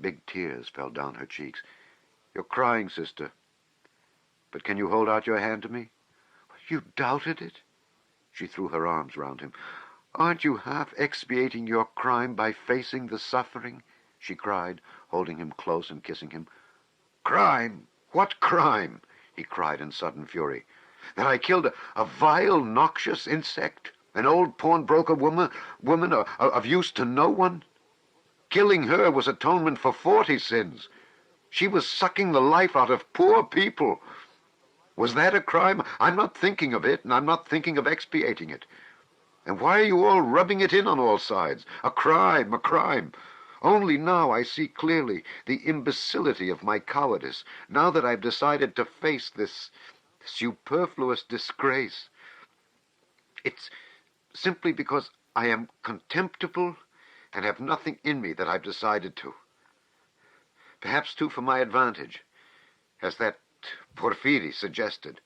Big tears fell down her cheeks. You're crying, sister. But can you hold out your hand to me? You doubted it? She threw her arms round him. Aren't you half expiating your crime by facing the suffering? She cried, holding him close and kissing him. Crime? What crime? He cried in sudden fury. That I killed a vile, noxious insect? An old pawnbroker woman of use to no one? Killing her was atonement for 40 sins. She was sucking the life out of poor people. Was that a crime? I'm not thinking of it, and I'm not thinking of expiating it. And why are you all rubbing it in on all sides? A crime, a crime. Only now I see clearly the imbecility of my cowardice, now that I've decided to face this superfluous disgrace. It's simply because I am contemptible and have nothing in me that I've decided to. Perhaps, too, for my advantage, as that Porfiry suggested.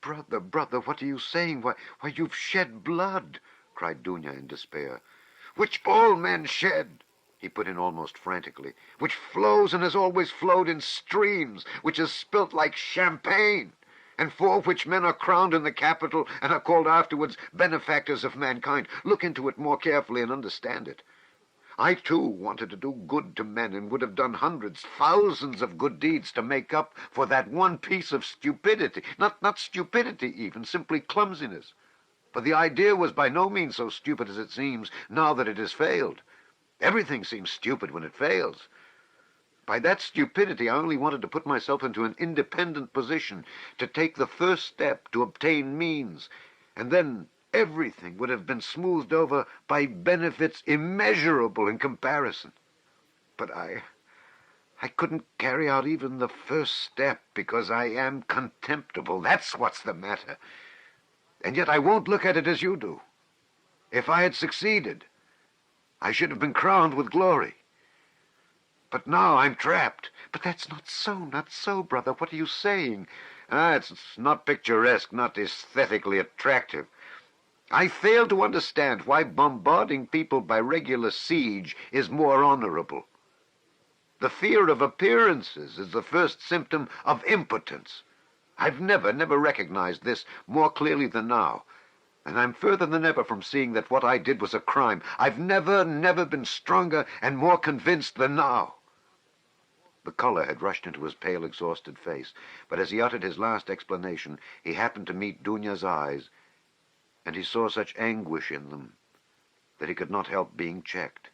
Brother, what are you saying? Why, you've shed blood, cried Dunya in despair. Which all men shed, he put in almost frantically, which flows and has always flowed in streams, which is spilt like champagne, and for which men are crowned in the capital and are called afterwards benefactors of mankind. Look into it more carefully and understand it. I, too, wanted to do good to men and would have done hundreds, thousands of good deeds to make up for that one piece of stupidity. Not stupidity even, simply clumsiness. For the idea was by no means so stupid as it seems now that it has failed. Everything seems stupid when it fails. By that stupidity, I only wanted to put myself into an independent position, to take the first step, to obtain means, and then everything would have been smoothed over by benefits immeasurable in comparison. But I couldn't carry out even the first step because I am contemptible. That's what's the matter. And yet I won't look at it as you do. If I had succeeded, I should have been crowned with glory. But now I'm trapped. But that's not so, brother. What are you saying? It's not picturesque, not aesthetically attractive. I fail to understand why bombarding people by regular siege is more honorable. The fear of appearances is the first symptom of impotence. I've never recognized this more clearly than now. And I'm further than ever from seeing that what I did was a crime. I've never been stronger and more convinced than now. The color had rushed into his pale, exhausted face, but as he uttered his last explanation, he happened to meet Dunya's eyes, and he saw such anguish in them that he could not help being checked.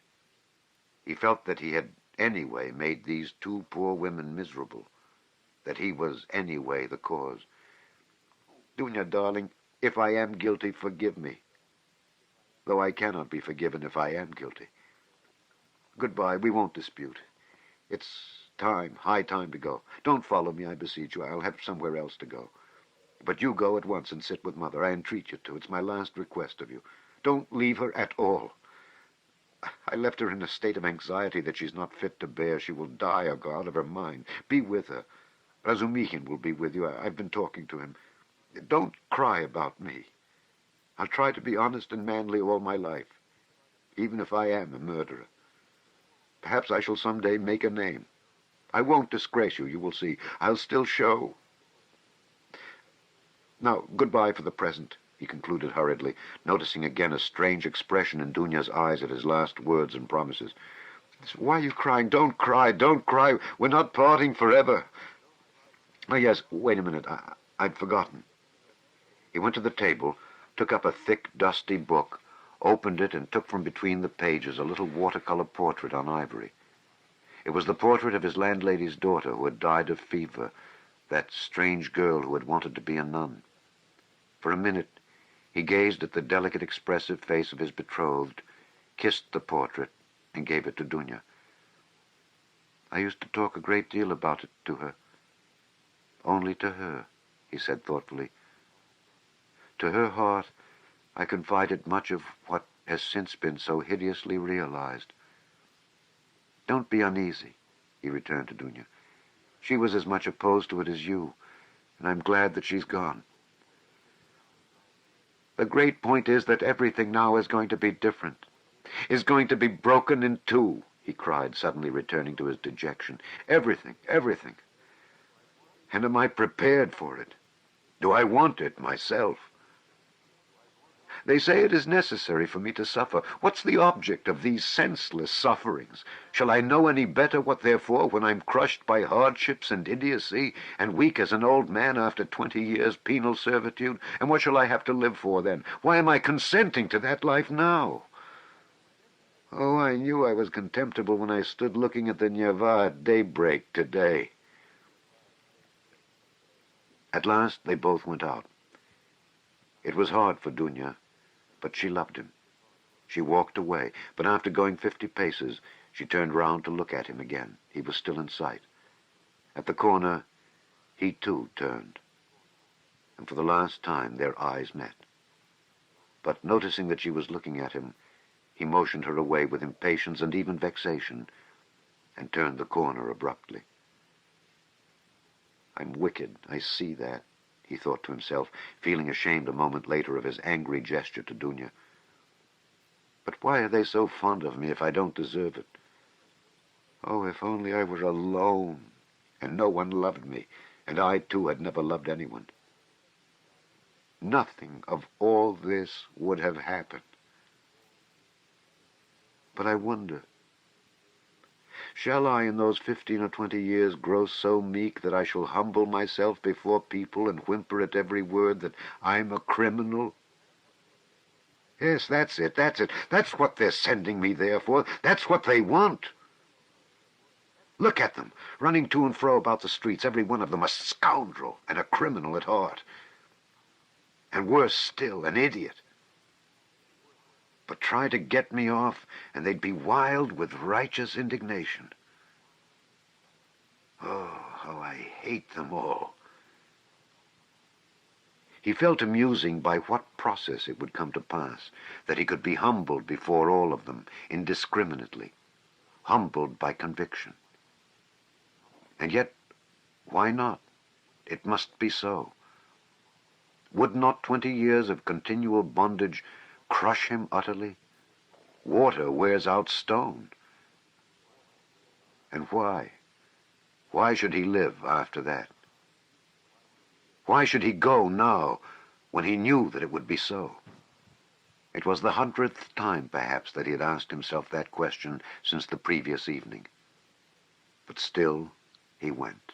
He felt that he had anyway made these 2 poor women miserable, that he was anyway the cause. Dunya, darling, if I am guilty, forgive me, though I cannot be forgiven if I am guilty. Goodbye, we won't dispute. It's high time to go. Don't follow me, I beseech you. I'll have somewhere else to go. But you go at once and sit with Mother. I entreat you to. It's my last request of you. Don't leave her at all. I left her in a state of anxiety that she's not fit to bear. She will die or go out of her mind. Be with her. Razumihin will be with you. I've been talking to him. Don't cry about me. I'll try to be honest and manly all my life, even if I am a murderer. Perhaps I shall someday make a name. I won't disgrace you, you will see. I'll still show. Now, goodbye for the present, he concluded hurriedly, noticing again a strange expression in Dunya's eyes at his last words and promises. Why are you crying? Don't cry, don't cry. We're not parting forever. Oh, yes, wait a minute. I'd forgotten. He went to the table, took up a thick, dusty book, opened it, and took from between the pages a little watercolor portrait on ivory. It was the portrait of his landlady's daughter who had died of fever, that strange girl who had wanted to be a nun. For a minute, he gazed at the delicate, expressive face of his betrothed, kissed the portrait, and gave it to Dunya. I used to talk a great deal about it to her. Only to her, he said thoughtfully. To her heart, I confided much of what has since been so hideously realized. Don't be uneasy, he returned to Dunya. She was as much opposed to it as you, and I'm glad that she's gone. The great point is that everything now is going to be different, is going to be broken in two, he cried, suddenly returning to his dejection. Everything, everything. And am I prepared for it? Do I want it myself? They say it is necessary for me to suffer. What's the object of these senseless sufferings? Shall I know any better what they're for when I'm crushed by hardships and idiocy, and weak as an old man after 20 years' penal servitude? And what shall I have to live for then? Why am I consenting to that life now? Oh, I knew I was contemptible when I stood looking at the Neva at daybreak today. At last they both went out. It was hard for Dunya, but she loved him. She walked away, but after going 50 paces, she turned round to look at him again. He was still in sight. At the corner, he too turned, and for the last time their eyes met. But noticing that she was looking at him, he motioned her away with impatience and even vexation, and turned the corner abruptly. I'm wicked, I see that, he thought to himself, feeling ashamed a moment later of his angry gesture to Dunya. But why are they so fond of me if I don't deserve it? Oh, if only I were alone, and no one loved me, and I, too, had never loved anyone. Nothing of all this would have happened. But I wonder, shall I, in those 15 or 20 years, grow so meek that I shall humble myself before people and whimper at every word that I'm a criminal? Yes, that's it. That's what they're sending me there for. That's what they want. Look at them, running to and fro about the streets, every one of them a scoundrel and a criminal at heart. And worse still, an idiot. But try to get me off, and they'd be wild with righteous indignation. Oh, how I hate them all. He fell to musing by what process it would come to pass that he could be humbled before all of them, indiscriminately, humbled by conviction. And yet, why not? It must be so. Would not 20 years of continual bondage crush him utterly? Water wears out stone. And why? Why should he live after that? Why should he go now, when he knew that it would be so? It was the 100th time, perhaps, that he had asked himself that question since the previous evening. But still, he went.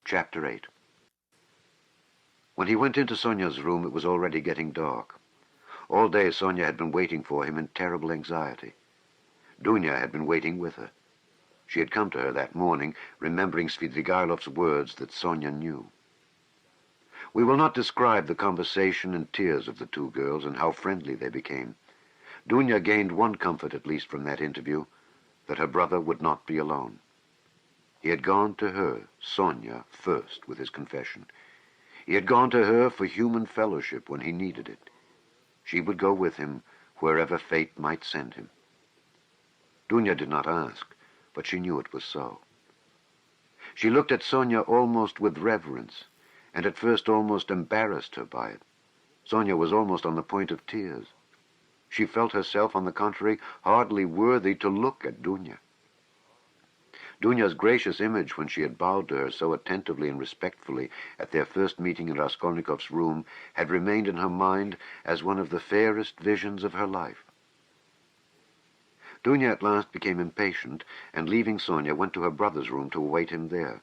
Chapter 8. When he went into Sonia's room, it was already getting dark. All day Sonia had been waiting for him in terrible anxiety. Dunya had been waiting with her. She had come to her that morning, remembering Svidrigailov's words that Sonia knew. We will not describe the conversation and tears of the two girls and how friendly they became. Dunya gained one comfort at least from that interview, that her brother would not be alone. He had gone to her, Sonia, first with his confession. He had gone to her for human fellowship when he needed it. She would go with him wherever fate might send him. Dunya did not ask, but she knew it was so. She looked at Sonia almost with reverence, and at first almost embarrassed her by it. Sonia was almost on the point of tears. She felt herself, on the contrary, hardly worthy to look at Dunya. Dunya's gracious image, when she had bowed to her so attentively and respectfully at their first meeting in Raskolnikov's room, had remained in her mind as one of the fairest visions of her life. Dunya at last became impatient, and leaving Sonia, went to her brother's room to await him there.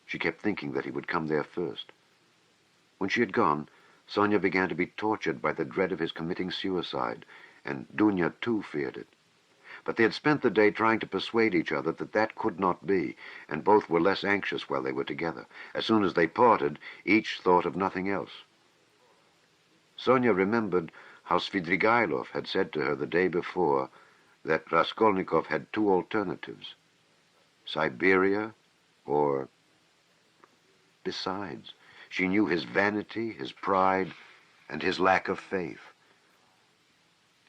She kept thinking that he would come there first. When she had gone, Sonia began to be tortured by the dread of his committing suicide, and Dunya too feared it. But they had spent the day trying to persuade each other that that could not be, and both were less anxious while they were together. As soon as they parted, each thought of nothing else. Sonia remembered how Svidrigailov had said to her the day before that Raskolnikov had two alternatives: Siberia or... Besides, she knew his vanity, his pride, and his lack of faith.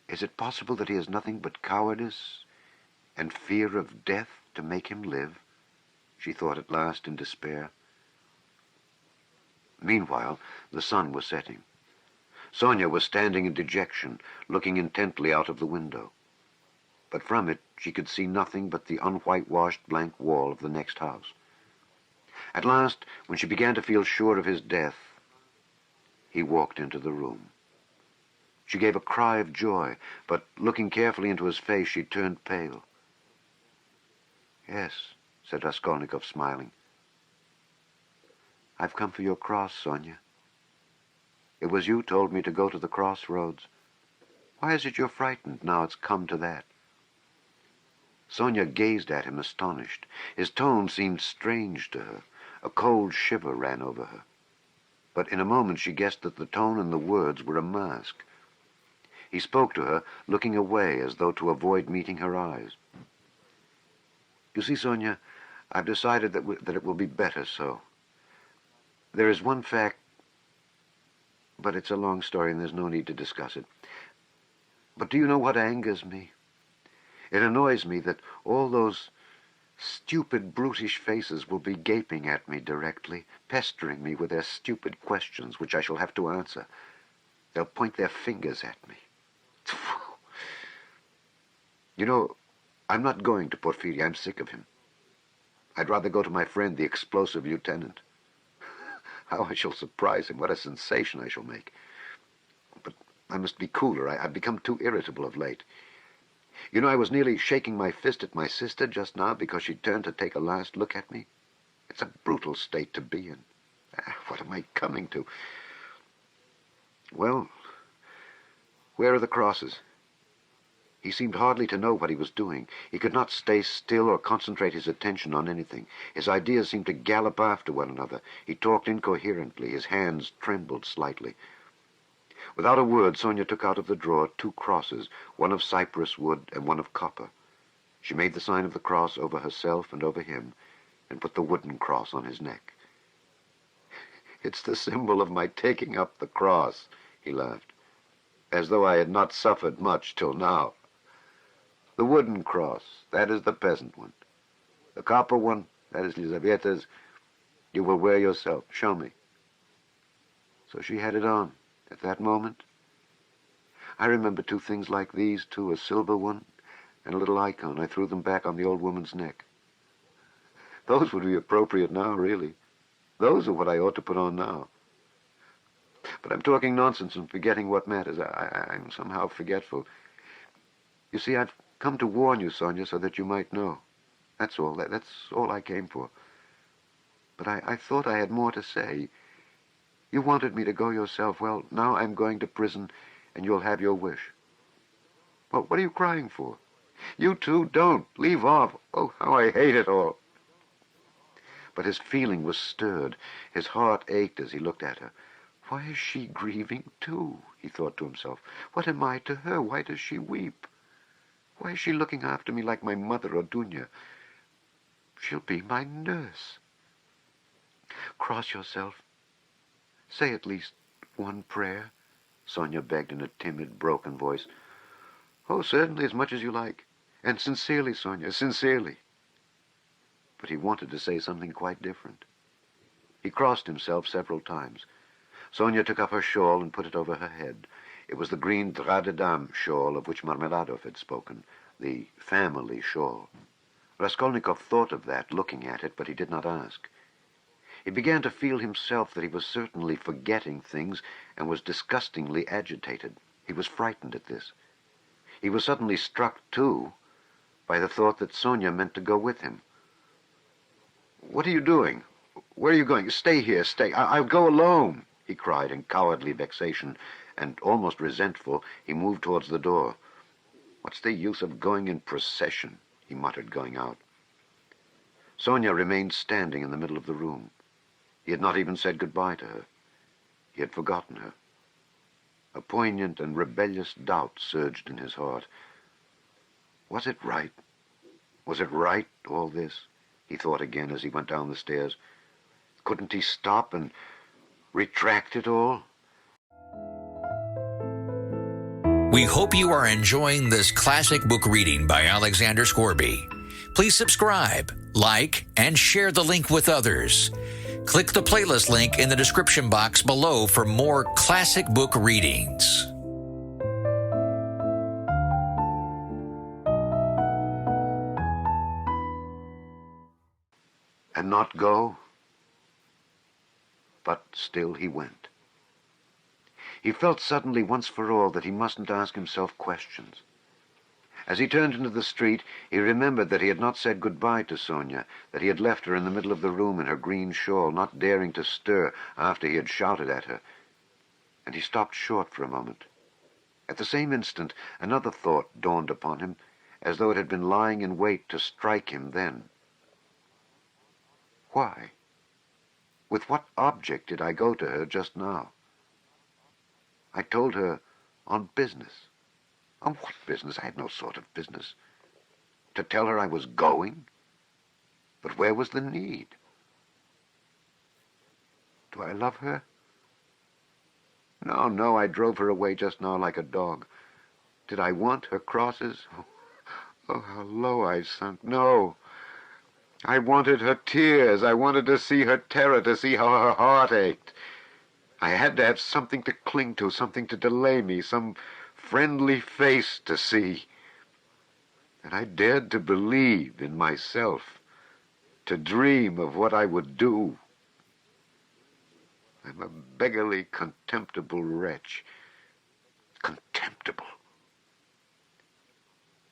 Is it possible that he has nothing but cowardice and fear of death to make him live? She thought at last in despair. Meanwhile, the sun was setting. Sonia was standing in dejection, looking intently out of the window. But from it she could see nothing but the unwhitewashed blank wall of the next house. At last, when she began to feel sure of his death, he walked into the room. She gave a cry of joy, but looking carefully into his face, she turned pale. "Yes," said Raskolnikov, smiling. "I've come for your cross, Sonia. It was you told me to go to the crossroads. Why is it you're frightened now it's come to that?" Sonia gazed at him, astonished. His tone seemed strange to her. A cold shiver ran over her. But in a moment she guessed that the tone and the words were a mask. He spoke to her, looking away as though to avoid meeting her eyes. "You see, Sonia, I've decided that it will be better so. There is one fact, but it's a long story and there's no need to discuss it. But do you know what angers me? It annoys me that all those stupid, brutish faces will be gaping at me directly, pestering me with their stupid questions, which I shall have to answer. They'll point their fingers at me. You know, I'm not going to Porfiry. I'm sick of him. I'd rather go to my friend, the explosive lieutenant. How I shall surprise him. What a sensation I shall make. But I must be cooler. I've become too irritable of late. You know, I was nearly shaking my fist at my sister just now because she turned to take a last look at me. It's a brutal state to be in. What am I coming to? Well, where are the crosses? He seemed hardly to know what he was doing. He could not stay still or concentrate his attention on anything. His ideas seemed to gallop after one another. He talked incoherently. His hands trembled slightly. Without a word, Sonia took out of the drawer two crosses, one of cypress wood and one of copper. She made the sign of the cross over herself and over him, and put the wooden cross on his neck. "It's the symbol of my taking up the cross," he laughed, "as though I had not suffered much till now. The wooden cross, that is the peasant one. The copper one, that is Lizaveta's, you will wear yourself. Show me." So she had it on at that moment. I remember two things like these, too, a silver one and a little icon. I threw them back on the old woman's neck. Those would be appropriate now, really. Those are what I ought to put on now. But I'm talking nonsense and forgetting what matters. I'm somehow forgetful. You see, I've come to warn you, Sonia, so that you might know. That's all. That's all I came for. But I thought I had more to say. You wanted me to go yourself. Well, now I'm going to prison, and you'll have your wish. Well, what are you crying for? You too, don't. Leave off. Oh, how I hate it all. But his feeling was stirred. His heart ached as he looked at her. Why is she grieving too? He thought to himself. What am I to her? Why does she weep? Why is she looking after me like my mother or Dunya? She'll be my nurse. Cross yourself. Say at least one prayer, Sonia begged in a timid, broken voice. Oh, certainly, as much as you like. And sincerely, Sonia, sincerely. But he wanted to say something quite different. He crossed himself several times. Sonia took up her shawl and put it over her head. It was the green drap de dame shawl of which Marmeladov had spoken, the family shawl. Raskolnikov thought of that, looking at it, but he did not ask. He began to feel himself that he was certainly forgetting things and was disgustingly agitated. He was frightened at this. He was suddenly struck, too, by the thought that Sonia meant to go with him. "What are you doing? Where are you going? Stay here, stay. I'll go alone," he cried in cowardly vexation, and almost resentful, he moved towards the door. "What's the use of going in procession?" he muttered, going out. Sonia remained standing in the middle of the room. He had not even said goodbye to her. He had forgotten her. A poignant and rebellious doubt surged in his heart. Was it right? Was it right, all this? He thought again as he went down the stairs. Couldn't he stop and retract it all? We hope you are enjoying this classic book reading by Alexander Scourby. Please subscribe, like, and share the link with others. Click the playlist link in the description box below for more classic book readings. And not go? But still he went. He felt suddenly once for all that he mustn't ask himself questions. As he turned into the street, he remembered that he had not said goodbye to Sonia, that he had left her in the middle of the room in her green shawl, not daring to stir after he had shouted at her. And he stopped short for a moment. At the same instant, another thought dawned upon him, as though it had been lying in wait to strike him then. Why? With what object did I go to her just now? I told her on business. On what business? I had no sort of business. To tell her I was going? But where was the need? Do I love her? No, I drove her away just now like a dog. Did I want her crosses? Oh, how low I sunk. No. I wanted her tears. I wanted to see her terror, to see how her heart ached. I had to have something to cling to, something to delay me, some friendly face to see. And I dared to believe in myself, to dream of what I would do. I'm a beggarly, contemptible wretch. Contemptible.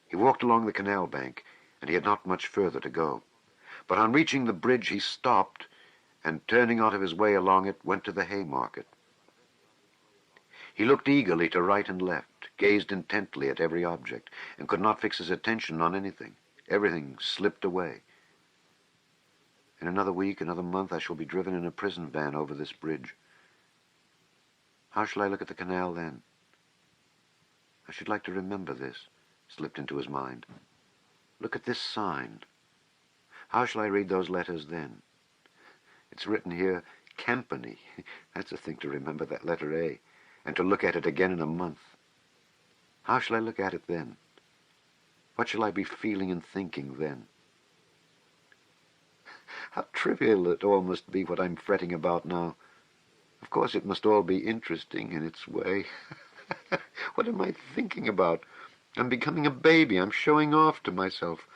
He walked along the canal bank, and he had not much further to go. But on reaching the bridge, he stopped, and turning out of his way along it, went to the Haymarket. He looked eagerly to right and left, gazed intently at every object, and could not fix his attention on anything. Everything slipped away. In another week, another month, I shall be driven in a prison van over this bridge. How shall I look at the canal then? I should like to remember this, slipped into his mind. Look at this sign. How shall I read those letters then? It's written here, Campany. That's a thing to remember, that letter A, and to look at it again in a month. How shall I look at it then? What shall I be feeling and thinking then? How trivial it all must be, what I'm fretting about now. Of course it must all be interesting in its way. What am I thinking about? I'm becoming a baby. I'm showing off to myself.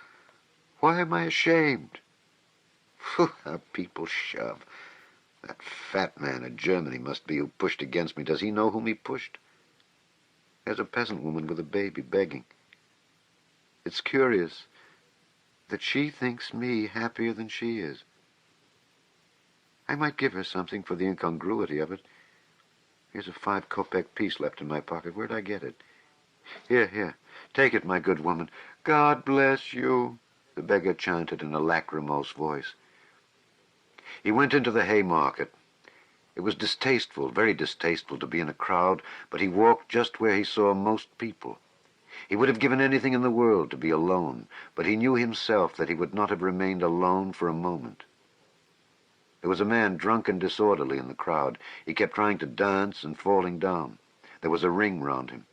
Why am I ashamed? Phew, how people shove. That fat man in Germany must be who pushed against me. Does he know whom he pushed? There's a peasant woman with a baby begging. It's curious that she thinks me happier than she is. I might give her something for the incongruity of it. Here's a 5-kopeck piece left in my pocket. Where'd I get it? Here. Take it, my good woman. God bless you, the beggar chanted in a lachrymose voice. He went into the Haymarket. It was distasteful, very distasteful to be in a crowd, but he walked just where he saw most people. He would have given anything in the world to be alone, but he knew himself that he would not have remained alone for a moment. There was a man drunk and disorderly in the crowd. He kept trying to dance and falling down. There was a ring round him.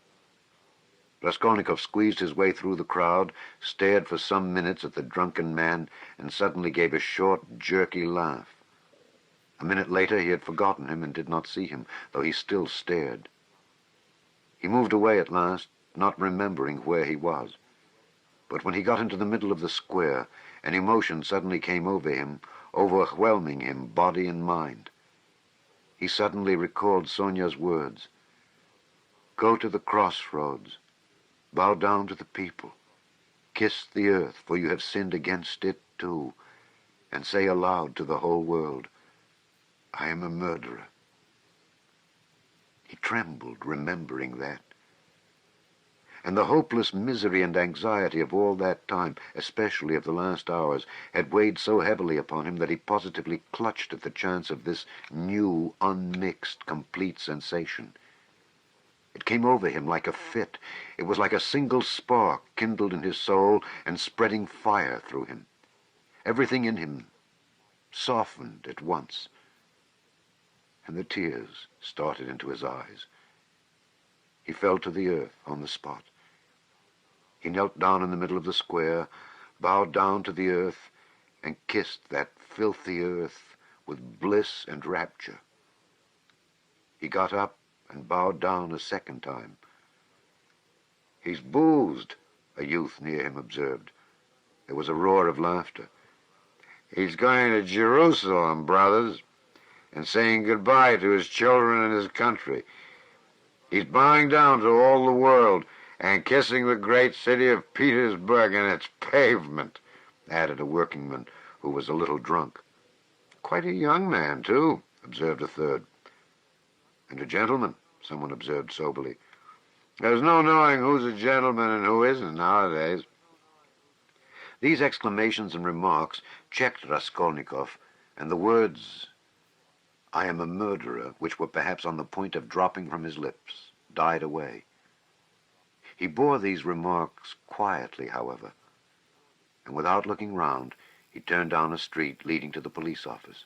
Raskolnikov squeezed his way through the crowd, stared for some minutes at the drunken man, and suddenly gave a short, jerky laugh. A minute later he had forgotten him and did not see him, though he still stared. He moved away at last, not remembering where he was. But when he got into the middle of the square, an emotion suddenly came over him, overwhelming him, body and mind. He suddenly recalled Sonia's words. Go to the crossroads. Bow down to the people. Kiss the earth, for you have sinned against it too, and say aloud to the whole world, I am a murderer. He trembled, remembering that. And the hopeless misery and anxiety of all that time, especially of the last hours, had weighed so heavily upon him that he positively clutched at the chance of this new, unmixed, complete sensation. It came over him like a fit. It was like a single spark kindled in his soul and spreading fire through him. Everything in him softened at once, and the tears started into his eyes. He fell to the earth on the spot. He knelt down in the middle of the square, bowed down to the earth, and kissed that filthy earth with bliss and rapture. He got up and bowed down a second time. He's boozed, a youth near him observed. There was a roar of laughter. He's going to Jerusalem, brothers, and saying goodbye to his children and his country. He's bowing down to all the world and kissing the great city of Petersburg and its pavement, added a workingman who was a little drunk. Quite a young man, too, observed a third. And a gentleman, someone observed soberly. There's no knowing who's a gentleman and who isn't nowadays. These exclamations and remarks checked Raskolnikov, and the words, I am a murderer, which were perhaps on the point of dropping from his lips, died away. He bore these remarks quietly, however, and without looking round, he turned down a street leading to the police office.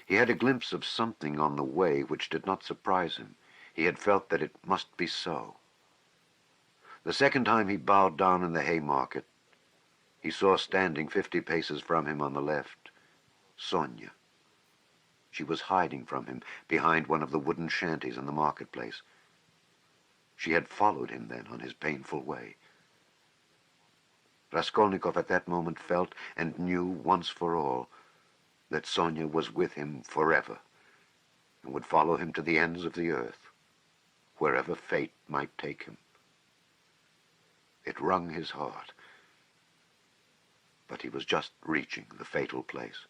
He had a glimpse of something on the way which did not surprise him. He had felt that it must be so. The second time he bowed down in the Haymarket, he saw standing 50 paces from him on the left, Sonia. She was hiding from him behind one of the wooden shanties in the marketplace. She had followed him then on his painful way. Raskolnikov at that moment felt and knew once for all that Sonia was with him forever and would follow him to the ends of the earth, wherever fate might take him. It wrung his heart, but he was just reaching the fatal place.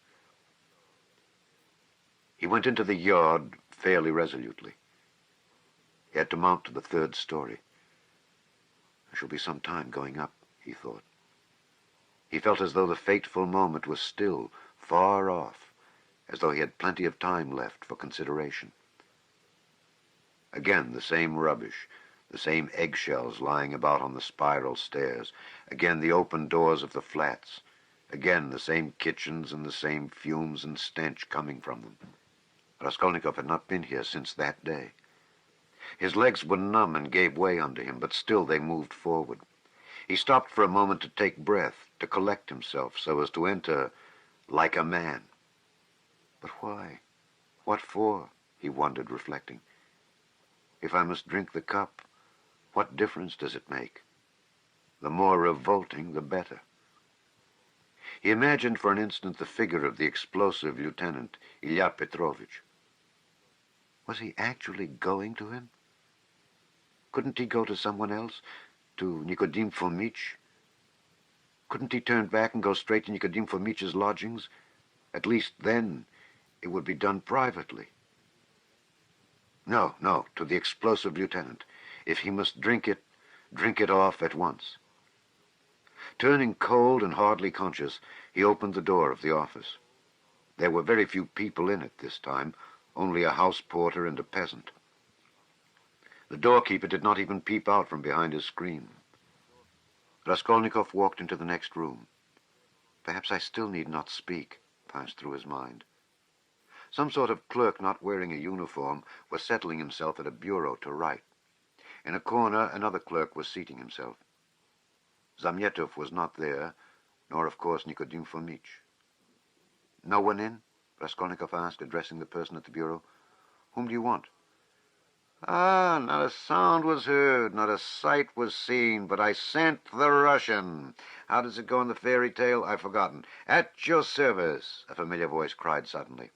He went into the yard fairly resolutely. He had to mount to the 3rd story. I shall be some time going up, he thought. He felt as though the fateful moment was still far off, as though he had plenty of time left for consideration. Again the same rubbish, the same eggshells lying about on the spiral stairs, again the open doors of the flats, again the same kitchens and the same fumes and stench coming from them. Raskolnikov had not been here since that day. His legs were numb and gave way under him, but still they moved forward. He stopped for a moment to take breath, to collect himself so as to enter like a man. But why? What for? He wondered, reflecting. If I must drink the cup, what difference does it make? The more revolting, the better. He imagined for an instant the figure of the explosive lieutenant, Ilya Petrovitch. Was he actually going to him? Couldn't he go to someone else, to Nikodim Fomitch? Couldn't he turn back and go straight to Nikodim Fomitch's lodgings? At least then it would be done privately. No, to the explosive lieutenant. If he must drink it off at once. Turning cold and hardly conscious, he opened the door of the office. There were very few people in it this time, only a house porter and a peasant. The doorkeeper did not even peep out from behind his screen. Raskolnikov walked into the next room. Perhaps I still need not speak, passed through his mind. Some sort of clerk not wearing a uniform was settling himself at a bureau to write. In a corner, another clerk was seating himself. Zamyetov was not there, nor, of course, Nikodim Fomitch. No one in? Raskolnikov asked, addressing the person at the bureau. Whom do you want? Ah, not a sound was heard, not a sight was seen, but I sent the Russian. How does it go in the fairy tale? I've forgotten. At your service, a familiar voice cried suddenly.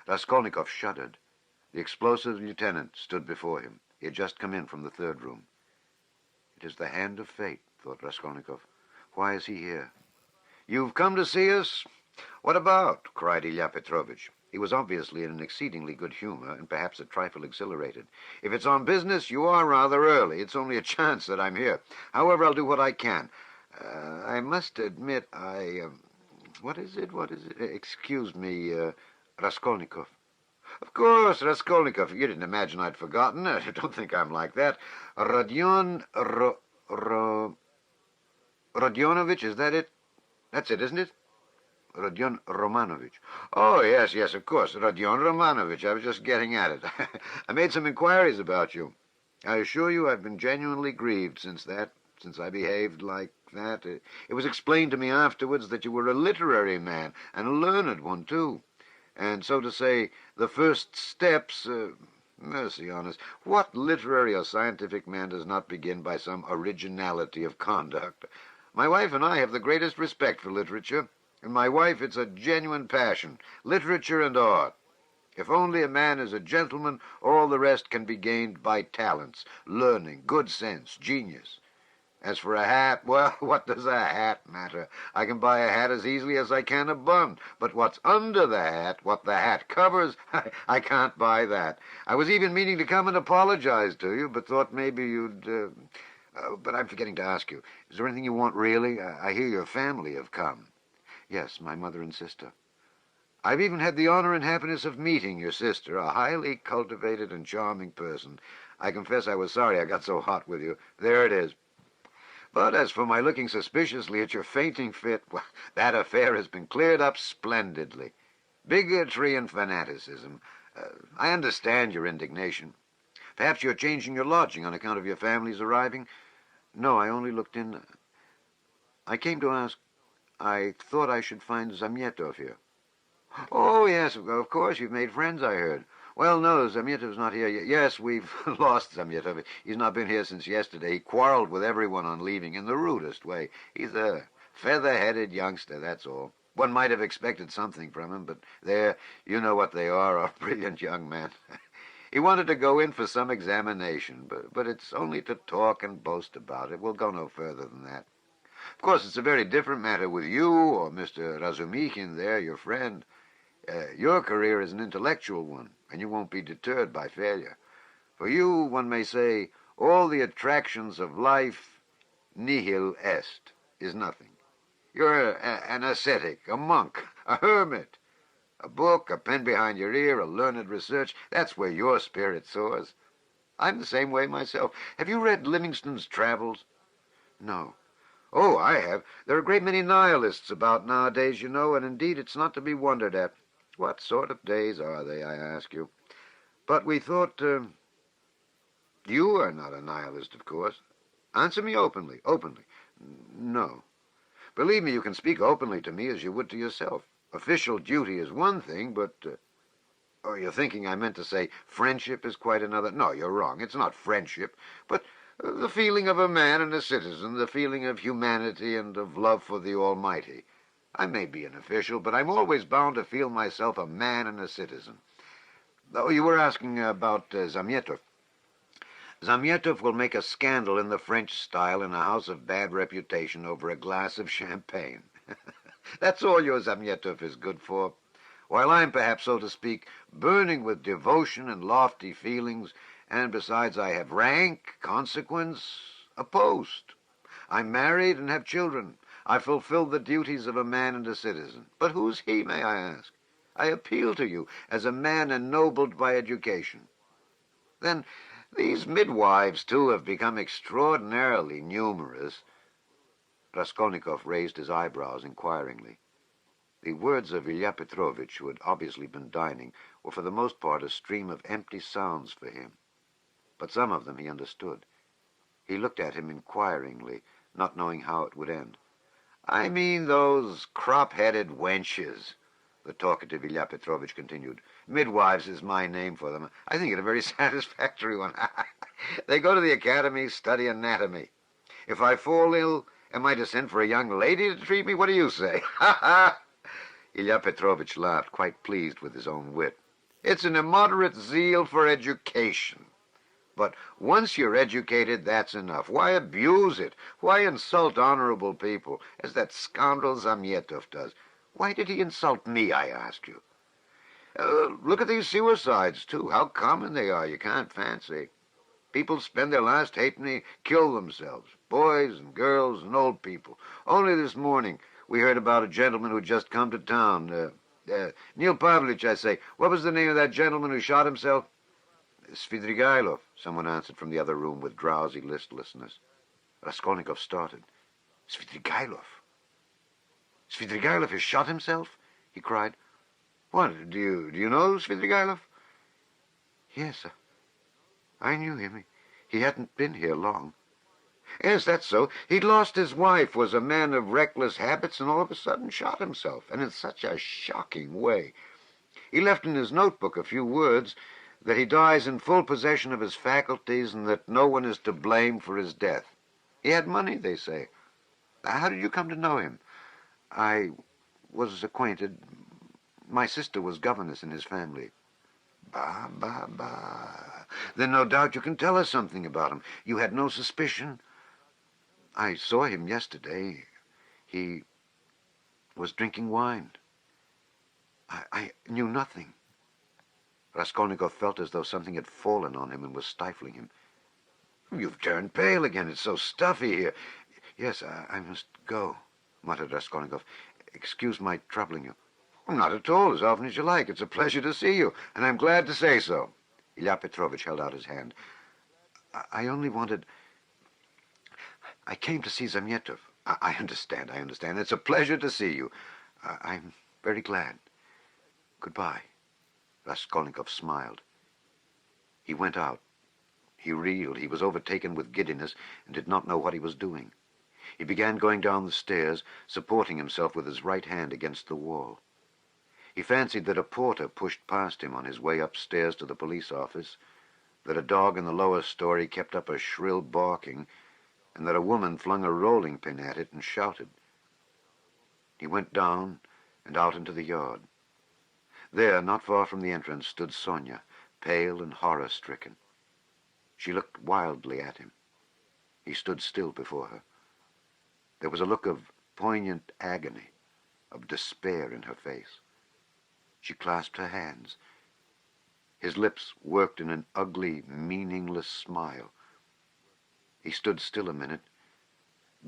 Raskolnikov shuddered. The explosive lieutenant stood before him. He had just come in from the 3rd room. It is the hand of fate, thought Raskolnikov. Why is he here? You've come to see us? What about? Cried Ilya Petrovitch. He was obviously in an exceedingly good humor and perhaps a trifle exhilarated. If it's on business, you are rather early. It's only a chance that I'm here. However, I'll do what I can. I must admit, what is it? Excuse me, Raskolnikov. Of course, Raskolnikov. You didn't imagine I'd forgotten. I don't think I'm like that. Rodionovich, is that it? That's it, isn't it? Rodion Romanovich. Oh, yes, of course. Rodion Romanovich. I was just getting at it. I made some inquiries about you. I assure you I've been genuinely grieved since I behaved like that. It was explained to me afterwards that you were a literary man, and a learned one, too. And so to say, the first steps... mercy on us. What literary or scientific man does not begin by some originality of conduct? My wife and I have the greatest respect for literature. And my wife, it's a genuine passion, literature and art. If only a man is a gentleman, all the rest can be gained by talents, learning, good sense, genius. As for a hat, well, what does a hat matter? I can buy a hat as easily as I can a bun. But what's under the hat, what the hat covers, I can't buy that. I was even meaning to come and apologize to you, but thought maybe you'd... but I'm forgetting to ask you. Is there anything you want, really? I hear your family have come. Yes, my mother and sister. I've even had the honor and happiness of meeting your sister, a highly cultivated and charming person. I confess I was sorry I got so hot with you. There it is. But as for my looking suspiciously at your fainting fit, well, that affair has been cleared up splendidly. Bigotry and fanaticism. I understand your indignation. Perhaps you're changing your lodging on account of your family's arriving? No, I only looked in. I came to ask... I thought I should find Zamyetov here. Oh, yes, of course. You've made friends, I heard. Well, no, Zamyetov's not here yet. Yes, we've lost Zamyetov. He's not been here since yesterday. He quarreled with everyone on leaving in the rudest way. He's a feather-headed youngster, that's all. One might have expected something from him, but there, you know what they are, a brilliant young man. He wanted to go in for some examination, but it's only to talk and boast about it. We'll go no further than that. Of course, it's a very different matter with you or Mr. Razumikhin there, your friend. Your career is an intellectual one, and you won't be deterred by failure. For you, one may say, all the attractions of life, nihil est, is nothing. You're an ascetic, a monk, a hermit. A book, a pen behind your ear, a learned research, that's where your spirit soars. I'm the same way myself. Have you read Livingstone's Travels? No. Oh, I have. There are a great many nihilists about nowadays, you know, and indeed it's not to be wondered at. What sort of days are they, I ask you? But we thought, you are not a nihilist, of course. Answer me openly. No. Believe me, you can speak openly to me as you would to yourself. Official duty is one thing, but... oh, you're thinking I meant to say friendship is quite another. No, you're wrong. It's not friendship, but... the feeling of a man and a citizen, the feeling of humanity and of love for the Almighty. I may be an official, but I'm always bound to feel myself a man and a citizen. Oh, you were asking about Zamyetov. Zamyetov will make a scandal in the French style in a house of bad reputation over a glass of champagne. That's all your Zamyetov is good for. While I'm, perhaps, so to speak, burning with devotion and lofty feelings, and besides I have rank, consequence, a post. I'm married and have children. I fulfill the duties of a man and a citizen. But who's he, may I ask? I appeal to you as a man ennobled by education. Then these midwives, too, have become extraordinarily numerous. Raskolnikov raised his eyebrows inquiringly. The words of Ilya Petrovitch, who had obviously been dining, were for the most part a stream of empty sounds for him. But some of them he understood. He looked at him inquiringly, not knowing how it would end. I mean those crop-headed wenches, the talkative Ilya Petrovitch continued. Midwives is my name for them. I think it a very satisfactory one. They go to the academy, study anatomy. If I fall ill, am I to send for a young lady to treat me? What do you say? Ha ha! Ilya Petrovitch laughed, quite pleased with his own wit. It's an immoderate zeal for education. But once you're educated, that's enough. Why abuse it? Why insult honorable people, as that scoundrel Zamyetov does? Why did he insult me, I ask you? Look at these suicides, too. How common they are, you can't fancy. People spend their last halfpenny, kill themselves. Boys and girls and old people. Only this morning we heard about a gentleman who'd just come to town. Neil Pavlovich, I say. What was the name of that gentleman who shot himself? Svidrigailov, someone answered from the other room with drowsy listlessness. Raskolnikov started. Svidrigailov? Svidrigailov has shot himself? He cried. What, do you know Svidrigailov? Yes, I knew him. He hadn't been here long. Yes, that's so. He'd lost his wife, was a man of reckless habits, and all of a sudden shot himself, and in such a shocking way. He left in his notebook a few words, that he dies in full possession of his faculties and that no one is to blame for his death. He had money, they say. How did you come to know him? I was acquainted. My sister was governess in his family. Bah. Then no doubt you can tell us something about him. You had no suspicion? I saw him yesterday. He was drinking wine. I knew nothing. Raskolnikov felt as though something had fallen on him and was stifling him. You've turned pale again. It's so stuffy here. Yes, I must go, muttered Raskolnikov. Excuse my troubling you. Not at all, as often as you like. It's a pleasure to see you, and I'm glad to say so. Ilya Petrovich held out his hand. I only wanted... I came to see Zamyetov. I understand. It's a pleasure to see you. I'm very glad. Goodbye. Raskolnikov smiled. He went out. He reeled. He was overtaken with giddiness and did not know what he was doing. He began going down the stairs, supporting himself with his right hand against the wall. He fancied that a porter pushed past him on his way upstairs to the police office, that a dog in the lower story kept up a shrill barking, and that a woman flung a rolling pin at it and shouted. He went down and out into the yard. There, not far from the entrance, stood Sonia, pale and horror-stricken. She looked wildly at him. He stood still before her. There was a look of poignant agony, of despair in her face. She clasped her hands. His lips worked in an ugly, meaningless smile. He stood still a minute,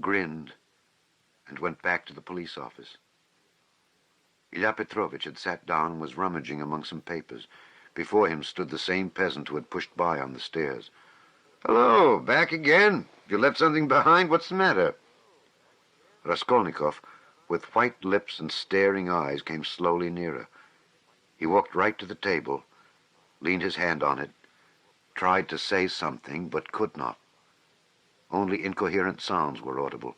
grinned, and went back to the police office. Ilya Petrovich had sat down and was rummaging among some papers. Before him stood the same peasant who had pushed by on the stairs. Hello, back again? You left something behind? What's the matter? Raskolnikov, with white lips and staring eyes, came slowly nearer. He walked right to the table, leaned his hand on it, tried to say something, but could not. Only incoherent sounds were audible.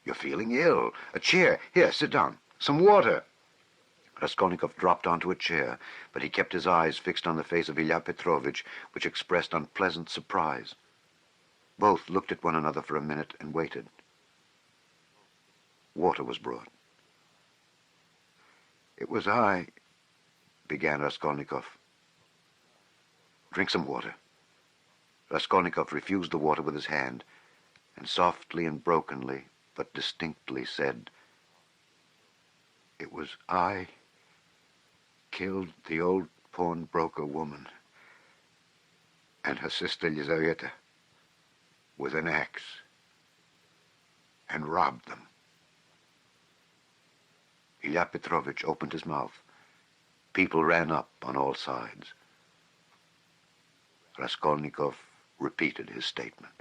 You're feeling ill. A chair. Here, sit down. Some water. Raskolnikov dropped onto a chair, but he kept his eyes fixed on the face of Ilya Petrovich, which expressed unpleasant surprise. Both looked at one another for a minute and waited. Water was brought. It was I, began Raskolnikov. Drink some water. Raskolnikov refused the water with his hand, and softly and brokenly, but distinctly said, It was I killed the old pawnbroker woman and her sister Lizaveta with an axe and robbed them. Ilya Petrovich opened his mouth. People ran up on all sides. Raskolnikov repeated his statement.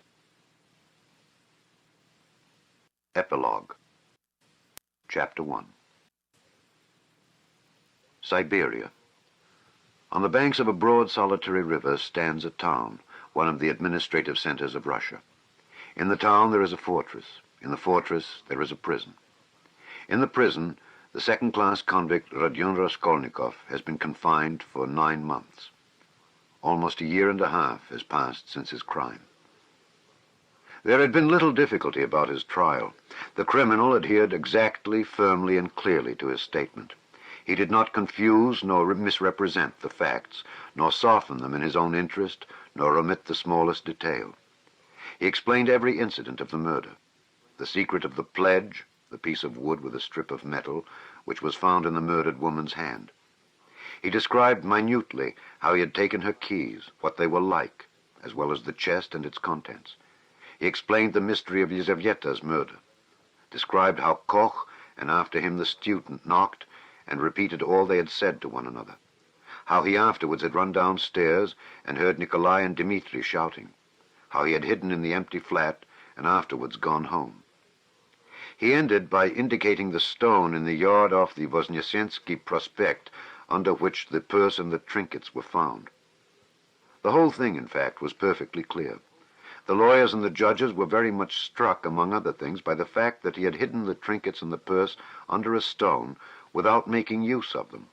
Epilogue. Chapter 1. Siberia. On the banks of a broad solitary river stands a town, one of the administrative centers of Russia. In the town there is a fortress. In the fortress there is a prison. In the prison, the second-class convict Rodion Raskolnikov has been confined for 9 months. Almost a year and a half has passed since his crime. There had been little difficulty about his trial. The criminal adhered exactly, firmly, and clearly to his statement. He did not confuse nor misrepresent the facts, nor soften them in his own interest, nor omit the smallest detail. He explained every incident of the murder, the secret of the pledge, the piece of wood with a strip of metal, which was found in the murdered woman's hand. He described minutely how he had taken her keys, what they were like, as well as the chest and its contents. He explained the mystery of Lizaveta's murder, described how Koch and after him the student knocked and repeated all they had said to one another, how he afterwards had run downstairs and heard Nikolai and Dmitri shouting, how he had hidden in the empty flat and afterwards gone home. He ended by indicating the stone in the yard off the Voznesensky Prospect under which the purse and the trinkets were found. The whole thing, in fact, was perfectly clear. The lawyers and the judges were very much struck, among other things, by the fact that he had hidden the trinkets and the purse under a stone without making use of them,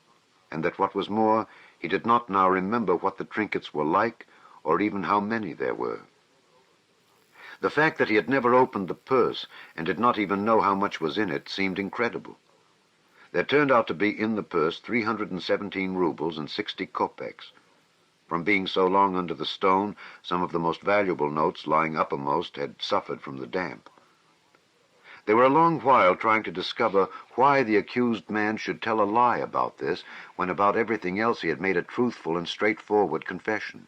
and that what was more, he did not now remember what the trinkets were like or even how many there were. The fact that he had never opened the purse and did not even know how much was in it seemed incredible. There turned out to be in the purse 317 rubles and 60 kopecks. From being so long under the stone, some of the most valuable notes lying uppermost had suffered from the damp. They were a long while trying to discover why the accused man should tell a lie about this, when about everything else he had made a truthful and straightforward confession.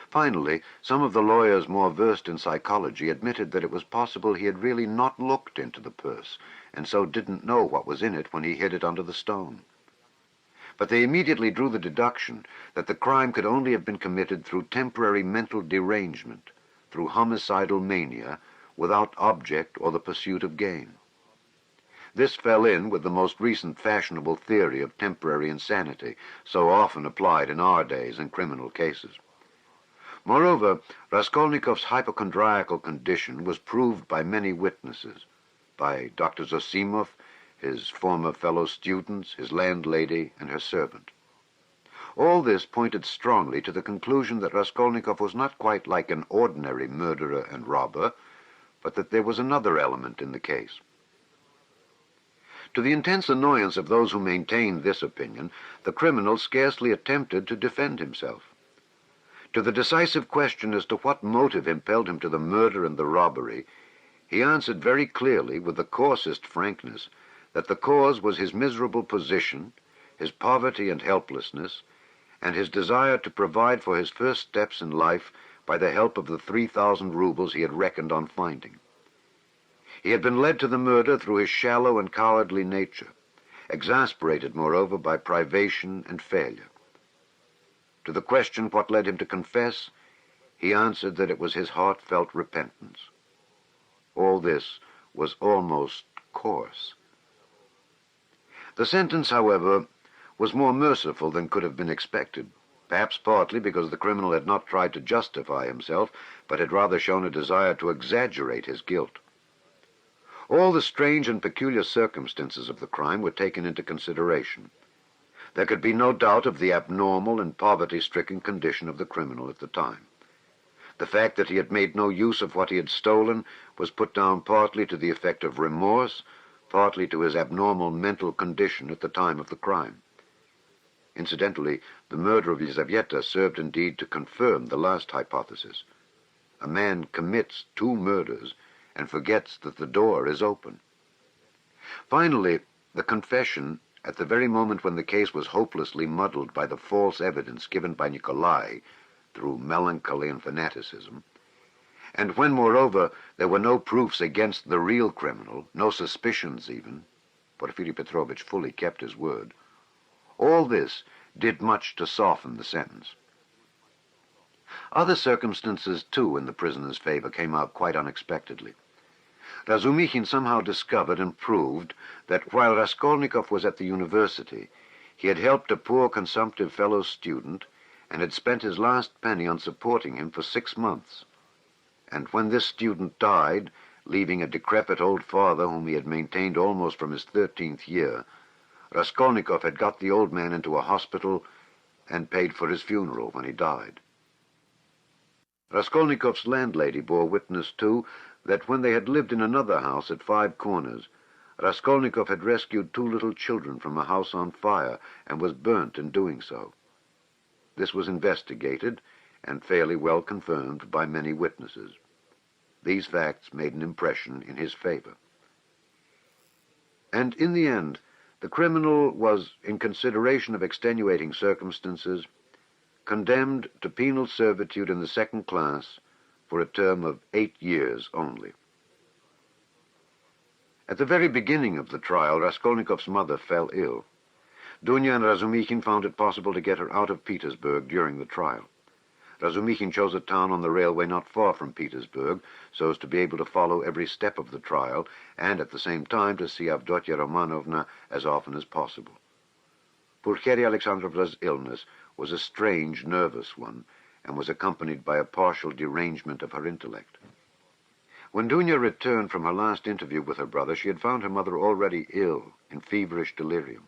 Finally, some of the lawyers more versed in psychology admitted that it was possible he had really not looked into the purse, and so didn't know what was in it when he hid it under the stone. But they immediately drew the deduction that the crime could only have been committed through temporary mental derangement, through homicidal mania, without object or the pursuit of gain. This fell in with the most recent fashionable theory of temporary insanity, so often applied in our days in criminal cases. Moreover, Raskolnikov's hypochondriacal condition was proved by many witnesses, by Dr. Zosimov, his former fellow students, his landlady, and her servant. All this pointed strongly to the conclusion that Raskolnikov was not quite like an ordinary murderer and robber, but that there was another element in the case. To the intense annoyance of those who maintained this opinion, the criminal scarcely attempted to defend himself. To the decisive question as to what motive impelled him to the murder and the robbery, he answered very clearly, with the coarsest frankness, that the cause was his miserable position, his poverty and helplessness, and his desire to provide for his first steps in life by the help of the 3,000 rubles he had reckoned on finding. He had been led to the murder through his shallow and cowardly nature, exasperated, moreover, by privation and failure. To the question what led him to confess, he answered that it was his heartfelt repentance. All this was almost coarse. The sentence, however, was more merciful than could have been expected, perhaps partly because the criminal had not tried to justify himself, but had rather shown a desire to exaggerate his guilt. All the strange and peculiar circumstances of the crime were taken into consideration. There could be no doubt of the abnormal and poverty-stricken condition of the criminal at the time. The fact that he had made no use of what he had stolen was put down partly to the effect of remorse, partly to his abnormal mental condition at the time of the crime. Incidentally, the murder of Lizaveta served indeed to confirm the last hypothesis. A man commits 2 murders and forgets that the door is open. Finally, the confession, at the very moment when the case was hopelessly muddled by the false evidence given by Nikolai through melancholy and fanaticism, and when, moreover, there were no proofs against the real criminal, no suspicions even, Porfiry Petrovitch fully kept his word. All this did much to soften the sentence. Other circumstances, too, in the prisoner's favor came out quite unexpectedly. Razumikhin somehow discovered and proved that while Raskolnikov was at the university, he had helped a poor consumptive fellow student and had spent his last penny on supporting him for 6 months. And when this student died, leaving a decrepit old father whom he had maintained almost from his 13th year, Raskolnikov had got the old man into a hospital and paid for his funeral when he died. Raskolnikov's landlady bore witness, too, that when they had lived in another house at 5 Corners, Raskolnikov had rescued 2 little children from a house on fire and was burnt in doing so. This was investigated, and fairly well confirmed by many witnesses. These facts made an impression in his favor. And in the end, the criminal was, in consideration of extenuating circumstances, condemned to penal servitude in the second class for a term of 8 years only. At the very beginning of the trial, Raskolnikov's mother fell ill. Dunya and Razumikhin found it possible to get her out of Petersburg during the trial. Razumikhin chose a town on the railway not far from Petersburg, so as to be able to follow every step of the trial, and at the same time to see Avdotya Romanovna as often as possible. Pulcheria Alexandrovna's illness was a strange, nervous one, and was accompanied by a partial derangement of her intellect. When Dunya returned from her last interview with her brother, she had found her mother already ill, in feverish delirium.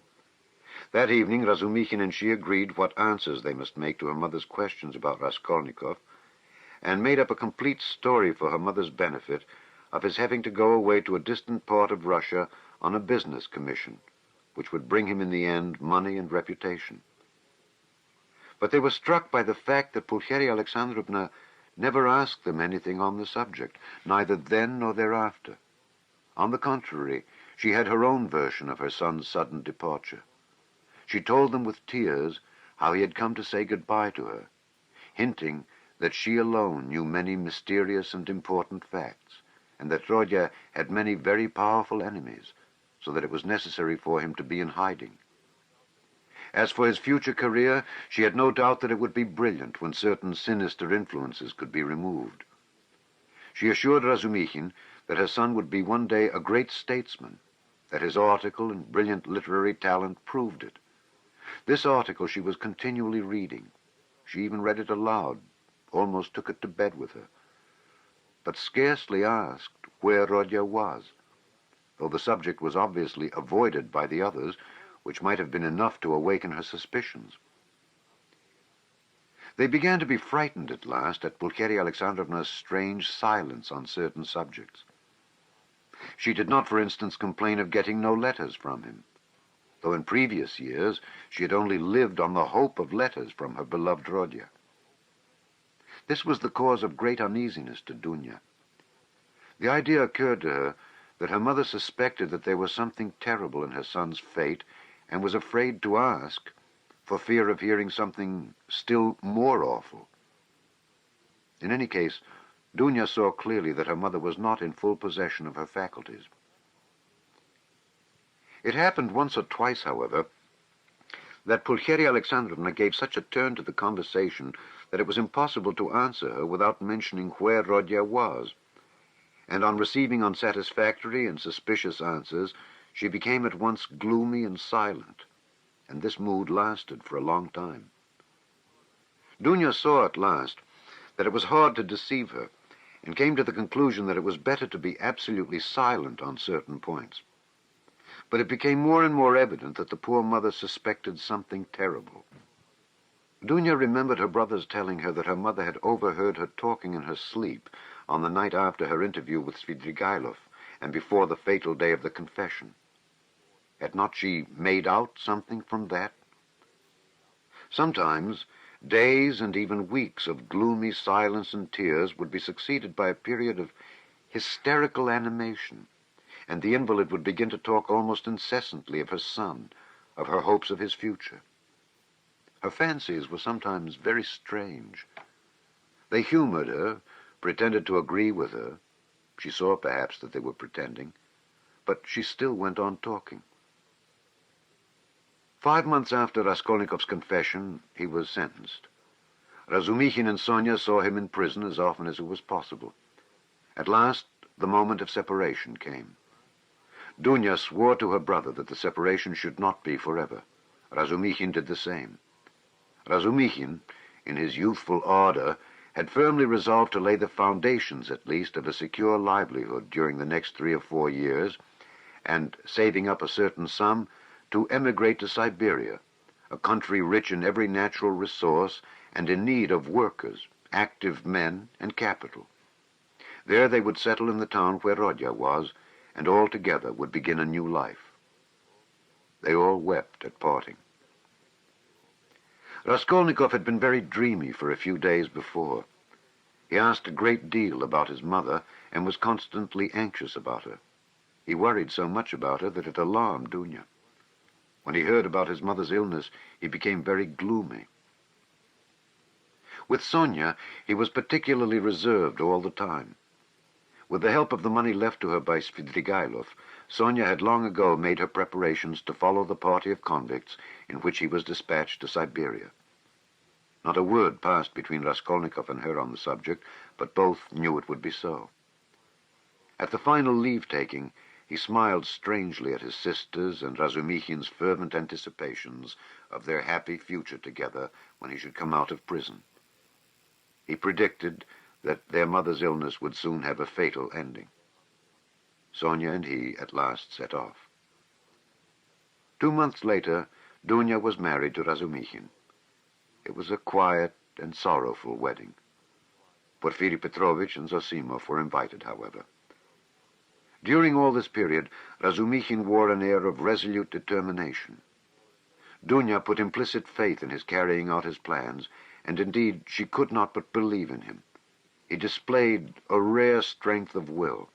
That evening, Razumikhin and she agreed what answers they must make to her mother's questions about Raskolnikov, and made up a complete story for her mother's benefit of his having to go away to a distant part of Russia on a business commission, which would bring him in the end money and reputation. But they were struck by the fact that Pulcheria Alexandrovna never asked them anything on the subject, neither then nor thereafter. On the contrary, she had her own version of her son's sudden departure. She told them with tears how he had come to say goodbye to her, hinting that she alone knew many mysterious and important facts, and that Rodya had many very powerful enemies, so that it was necessary for him to be in hiding. As for his future career, she had no doubt that it would be brilliant when certain sinister influences could be removed. She assured Razumikhin that her son would be one day a great statesman, that his article and brilliant literary talent proved it. This article she was continually reading. She even read it aloud, almost took it to bed with her, but scarcely asked where Rodya was, though the subject was obviously avoided by the others, which might have been enough to awaken her suspicions. They began to be frightened at last at Pulcheria Alexandrovna's strange silence on certain subjects. She did not, for instance, complain of getting no letters from him, though in previous years she had only lived on the hope of letters from her beloved Rodya. This was the cause of great uneasiness to Dunya. The idea occurred to her that her mother suspected that there was something terrible in her son's fate, and was afraid to ask, for fear of hearing something still more awful. In any case, Dunya saw clearly that her mother was not in full possession of her faculties. It happened once or twice, however, that Pulcheria Alexandrovna gave such a turn to the conversation that it was impossible to answer her without mentioning where Rodya was, and on receiving unsatisfactory and suspicious answers, she became at once gloomy and silent, and this mood lasted for a long time. Dunya saw at last that it was hard to deceive her, and came to the conclusion that it was better to be absolutely silent on certain points. But it became more and more evident that the poor mother suspected something terrible. Dunya remembered her brother's telling her that her mother had overheard her talking in her sleep on the night after her interview with Svidrigailov and before the fatal day of the confession. Had not she made out something from that? Sometimes days and even weeks of gloomy silence and tears would be succeeded by a period of hysterical animation, and the invalid would begin to talk almost incessantly of her son, of her hopes of his future. Her fancies were sometimes very strange. They humored her, pretended to agree with her. She saw perhaps that they were pretending, but she still went on talking. 5 months after Raskolnikov's confession, he was sentenced. Razumikhin and Sonia saw him in prison as often as it was possible. At last, the moment of separation came. Dunya swore to her brother that the separation should not be forever. Razumikhin did the same. Razumikhin, in his youthful ardor, had firmly resolved to lay the foundations, at least, of a secure livelihood during the next 3 or 4 years, and, saving up a certain sum, to emigrate to Siberia, a country rich in every natural resource and in need of workers, active men, and capital. There they would settle in the town where Rodya was, and all together would begin a new life. They all wept at parting. Raskolnikov had been very dreamy for a few days before. He asked a great deal about his mother and was constantly anxious about her. He worried so much about her that it alarmed Dunya. When he heard about his mother's illness, he became very gloomy. With Sonia, he was particularly reserved all the time. With the help of the money left to her by Svidrigailov, Sonia had long ago made her preparations to follow the party of convicts in which he was dispatched to Siberia. Not a word passed between Raskolnikov and her on the subject, but both knew it would be so. At the final leave-taking, he smiled strangely at his sisters and Razumikhin's fervent anticipations of their happy future together when he should come out of prison. He predicted that their mother's illness would soon have a fatal ending. Sonia and he at last set off. 2 months later, Dunya was married to Razumikhin. It was a quiet and sorrowful wedding. Porfiry Petrovich and Zosimov were invited, however. During all this period, Razumikhin wore an air of resolute determination. Dunya put implicit faith in his carrying out his plans, and indeed she could not but believe in him. He displayed a rare strength of will.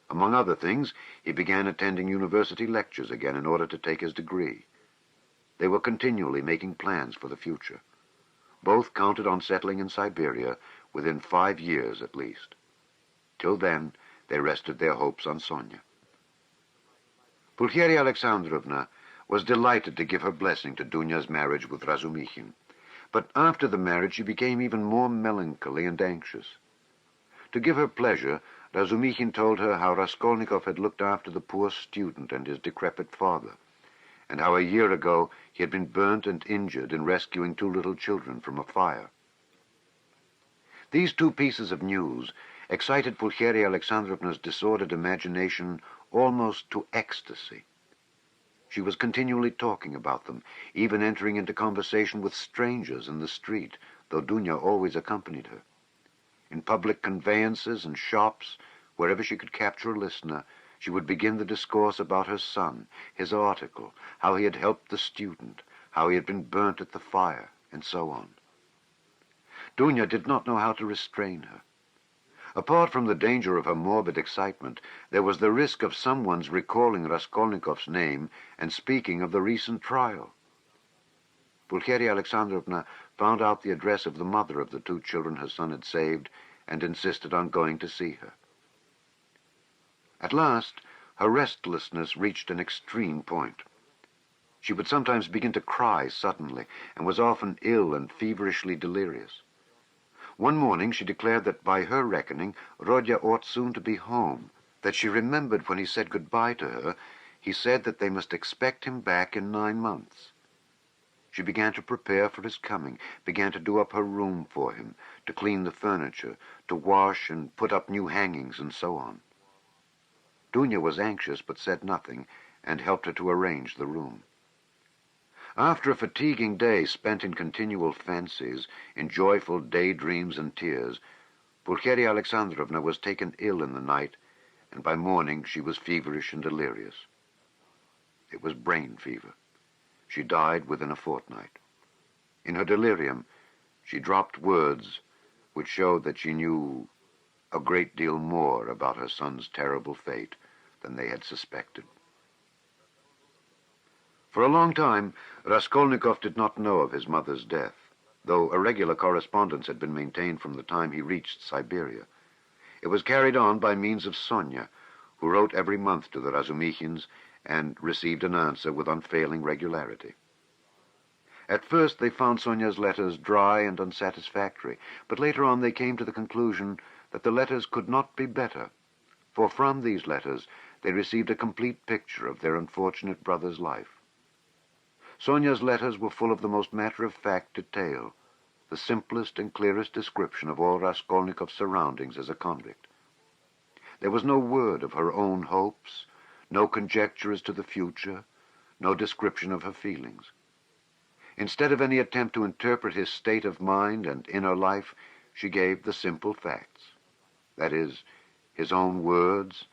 Among other things, he began attending university lectures again in order to take his degree. They were continually making plans for the future. Both counted on settling in Siberia within 5 years at least. Till then, they rested their hopes on Sonia. Pulcheria Alexandrovna was delighted to give her blessing to Dunya's marriage with Razumikhin. But after the marriage she became even more melancholy and anxious. To give her pleasure, Razumikhin told her how Raskolnikov had looked after the poor student and his decrepit father, and how a year ago he had been burnt and injured in rescuing 2 little children from a fire. These 2 pieces of news excited Pulcheria Alexandrovna's disordered imagination almost to ecstasy. She was continually talking about them, even entering into conversation with strangers in the street, though Dunya always accompanied her. In public conveyances and shops, wherever she could capture a listener, she would begin the discourse about her son, his article, how he had helped the student, how he had been burnt at the fire, and so on. Dunya did not know how to restrain her. Apart from the danger of her morbid excitement, there was the risk of someone's recalling Raskolnikov's name and speaking of the recent trial. Pulcheria Alexandrovna found out the address of the mother of the 2 children her son had saved and insisted on going to see her. At last, her restlessness reached an extreme point. She would sometimes begin to cry suddenly and was often ill and feverishly delirious. One morning she declared that by her reckoning Rodya ought soon to be home, that she remembered when he said goodbye to her, he said that they must expect him back in 9 months. She began to prepare for his coming, began to do up her room for him, to clean the furniture, to wash and put up new hangings, and so on. Dunya was anxious but said nothing, and helped her to arrange the room. After a fatiguing day spent in continual fancies, in joyful daydreams and tears, Pulcheria Alexandrovna was taken ill in the night, and by morning she was feverish and delirious. It was brain fever. She died within a fortnight. In her delirium, she dropped words which showed that she knew a great deal more about her son's terrible fate than they had suspected. For a long time, Raskolnikov did not know of his mother's death, though a regular correspondence had been maintained from the time he reached Siberia. It was carried on by means of Sonia, who wrote every month to the Razumikhins and received an answer with unfailing regularity. At first they found Sonia's letters dry and unsatisfactory, but later on they came to the conclusion that the letters could not be better, for from these letters they received a complete picture of their unfortunate brother's life. Sonia's letters were full of the most matter-of-fact detail, the simplest and clearest description of all Raskolnikov's surroundings as a convict. There was no word of her own hopes, no conjecture as to the future, no description of her feelings. Instead of any attempt to interpret his state of mind and inner life, she gave the simple facts. That is, his own words,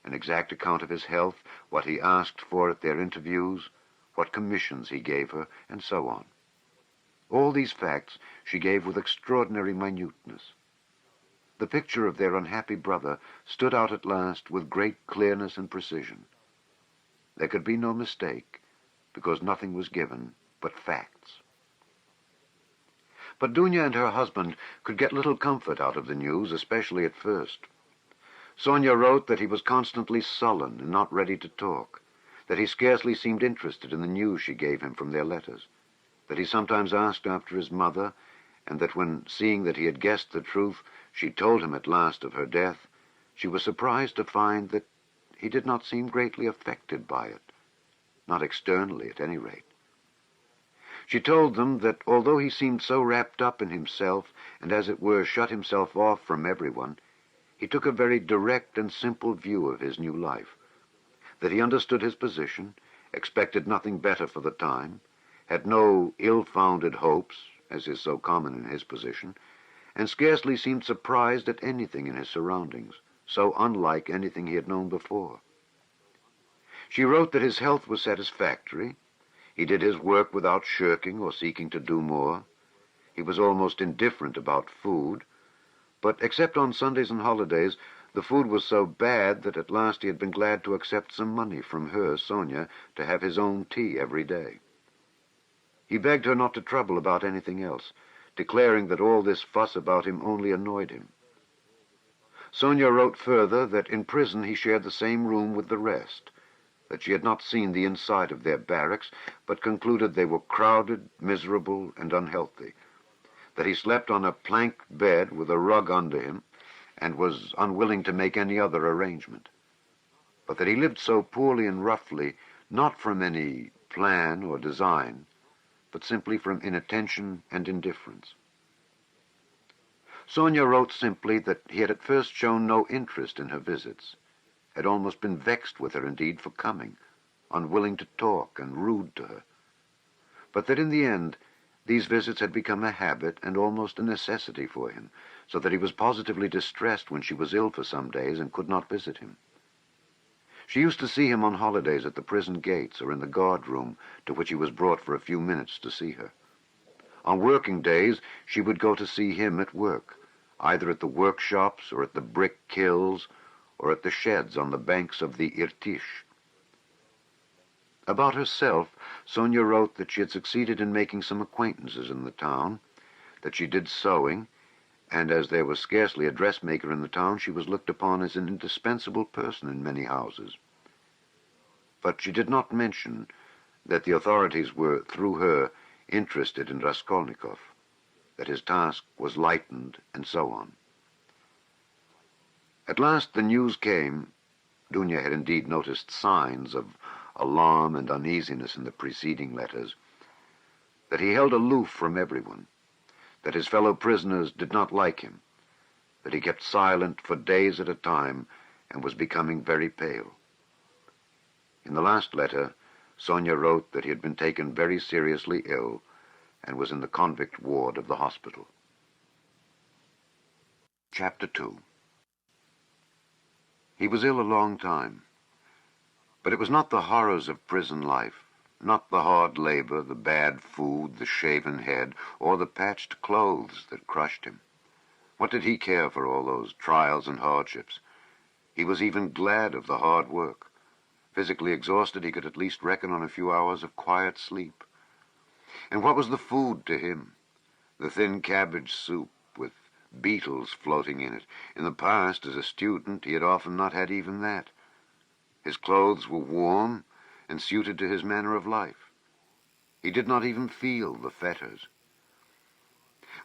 an exact account of his health, what he asked for at their interviews, what commissions he gave her, and so on. all these facts she gave with extraordinary minuteness. The picture of their unhappy brother stood out at last with great clearness and precision. There could be no mistake, because nothing was given but facts. But Dunya and her husband could get little comfort out of the news, especially at first. Sonia wrote that he was constantly sullen and not ready to talk, that he scarcely seemed interested in the news she gave him from their letters, that he sometimes asked after his mother, and that when, seeing that he had guessed the truth, she told him at last of her death, she was surprised to find that he did not seem greatly affected by it, not externally at any rate. She told them that although he seemed so wrapped up in himself and as it were shut himself off from everyone, he took a very direct and simple view of his new life, that he understood his position, expected nothing better for the time, had no ill-founded hopes, as is so common in his position, and scarcely seemed surprised at anything in his surroundings, so unlike anything he had known before. She wrote that his health was satisfactory. He did his work without shirking or seeking to do more. He was almost indifferent about food, but except on Sundays and holidays, the food was so bad that at last he had been glad to accept some money from her, Sonia, to have his own tea every day. He begged her not to trouble about anything else, declaring that all this fuss about him only annoyed him. Sonia wrote further that in prison he shared the same room with the rest, that she had not seen the inside of their barracks, but concluded they were crowded, miserable, and unhealthy, that he slept on a plank bed with a rug under him, and was unwilling to make any other arrangement, but that he lived so poorly and roughly, not from any plan or design, but simply from inattention and indifference. Sonia wrote simply that he had at first shown no interest in her visits, had almost been vexed with her indeed for coming, unwilling to talk and rude to her, but that in the end these visits had become a habit and almost a necessity for him, so that he was positively distressed when she was ill for some days and could not visit him. She used to see him on holidays at the prison gates or in the guard room, to which he was brought for a few minutes to see her. On working days, she would go to see him at work, either at the workshops or at the brick kilns or at the sheds on the banks of the Irtish. About herself, Sonia wrote that she had succeeded in making some acquaintances in the town, that she did sewing, and as there was scarcely a dressmaker in the town, she was looked upon as an indispensable person in many houses. But she did not mention that the authorities were, through her, interested in Raskolnikov, that his task was lightened, and so on. At last the news came. Dunya had indeed noticed signs of alarm and uneasiness in the preceding letters, that he held aloof from everyone, that his fellow prisoners did not like him, that he kept silent for days at a time and was becoming very pale. In the last letter, Sonia wrote that he had been taken very seriously ill and was in the convict ward of the hospital. Chapter 2. He was ill a long time, but it was not the horrors of prison life, not the hard labor, the bad food, the shaven head, or the patched clothes that crushed him. What did he care for all those trials and hardships? He was even glad of the hard work. Physically exhausted, he could at least reckon on a few hours of quiet sleep. And what was the food to him? The thin cabbage soup with beetles floating in it. In the past, as a student, he had often not had even that. His clothes were warm and suited to his manner of life. He did not even feel the fetters.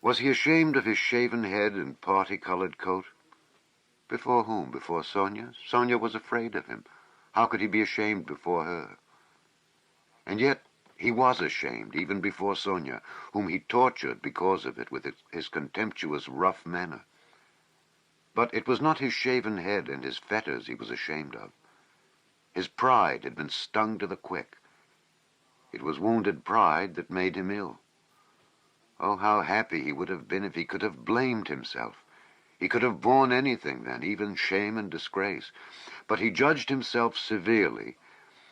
Was he ashamed of his shaven head and party-colored coat? Before whom? Before Sonia? Sonia was afraid of him. How could he be ashamed before her? And yet he was ashamed, even before Sonia, whom he tortured because of it with his contemptuous, rough manner. But it was not his shaven head and his fetters he was ashamed of. His pride had been stung to the quick. It was wounded pride that made him ill. Oh, how happy he would have been if he could have blamed himself. He could have borne anything then, even shame and disgrace. But he judged himself severely,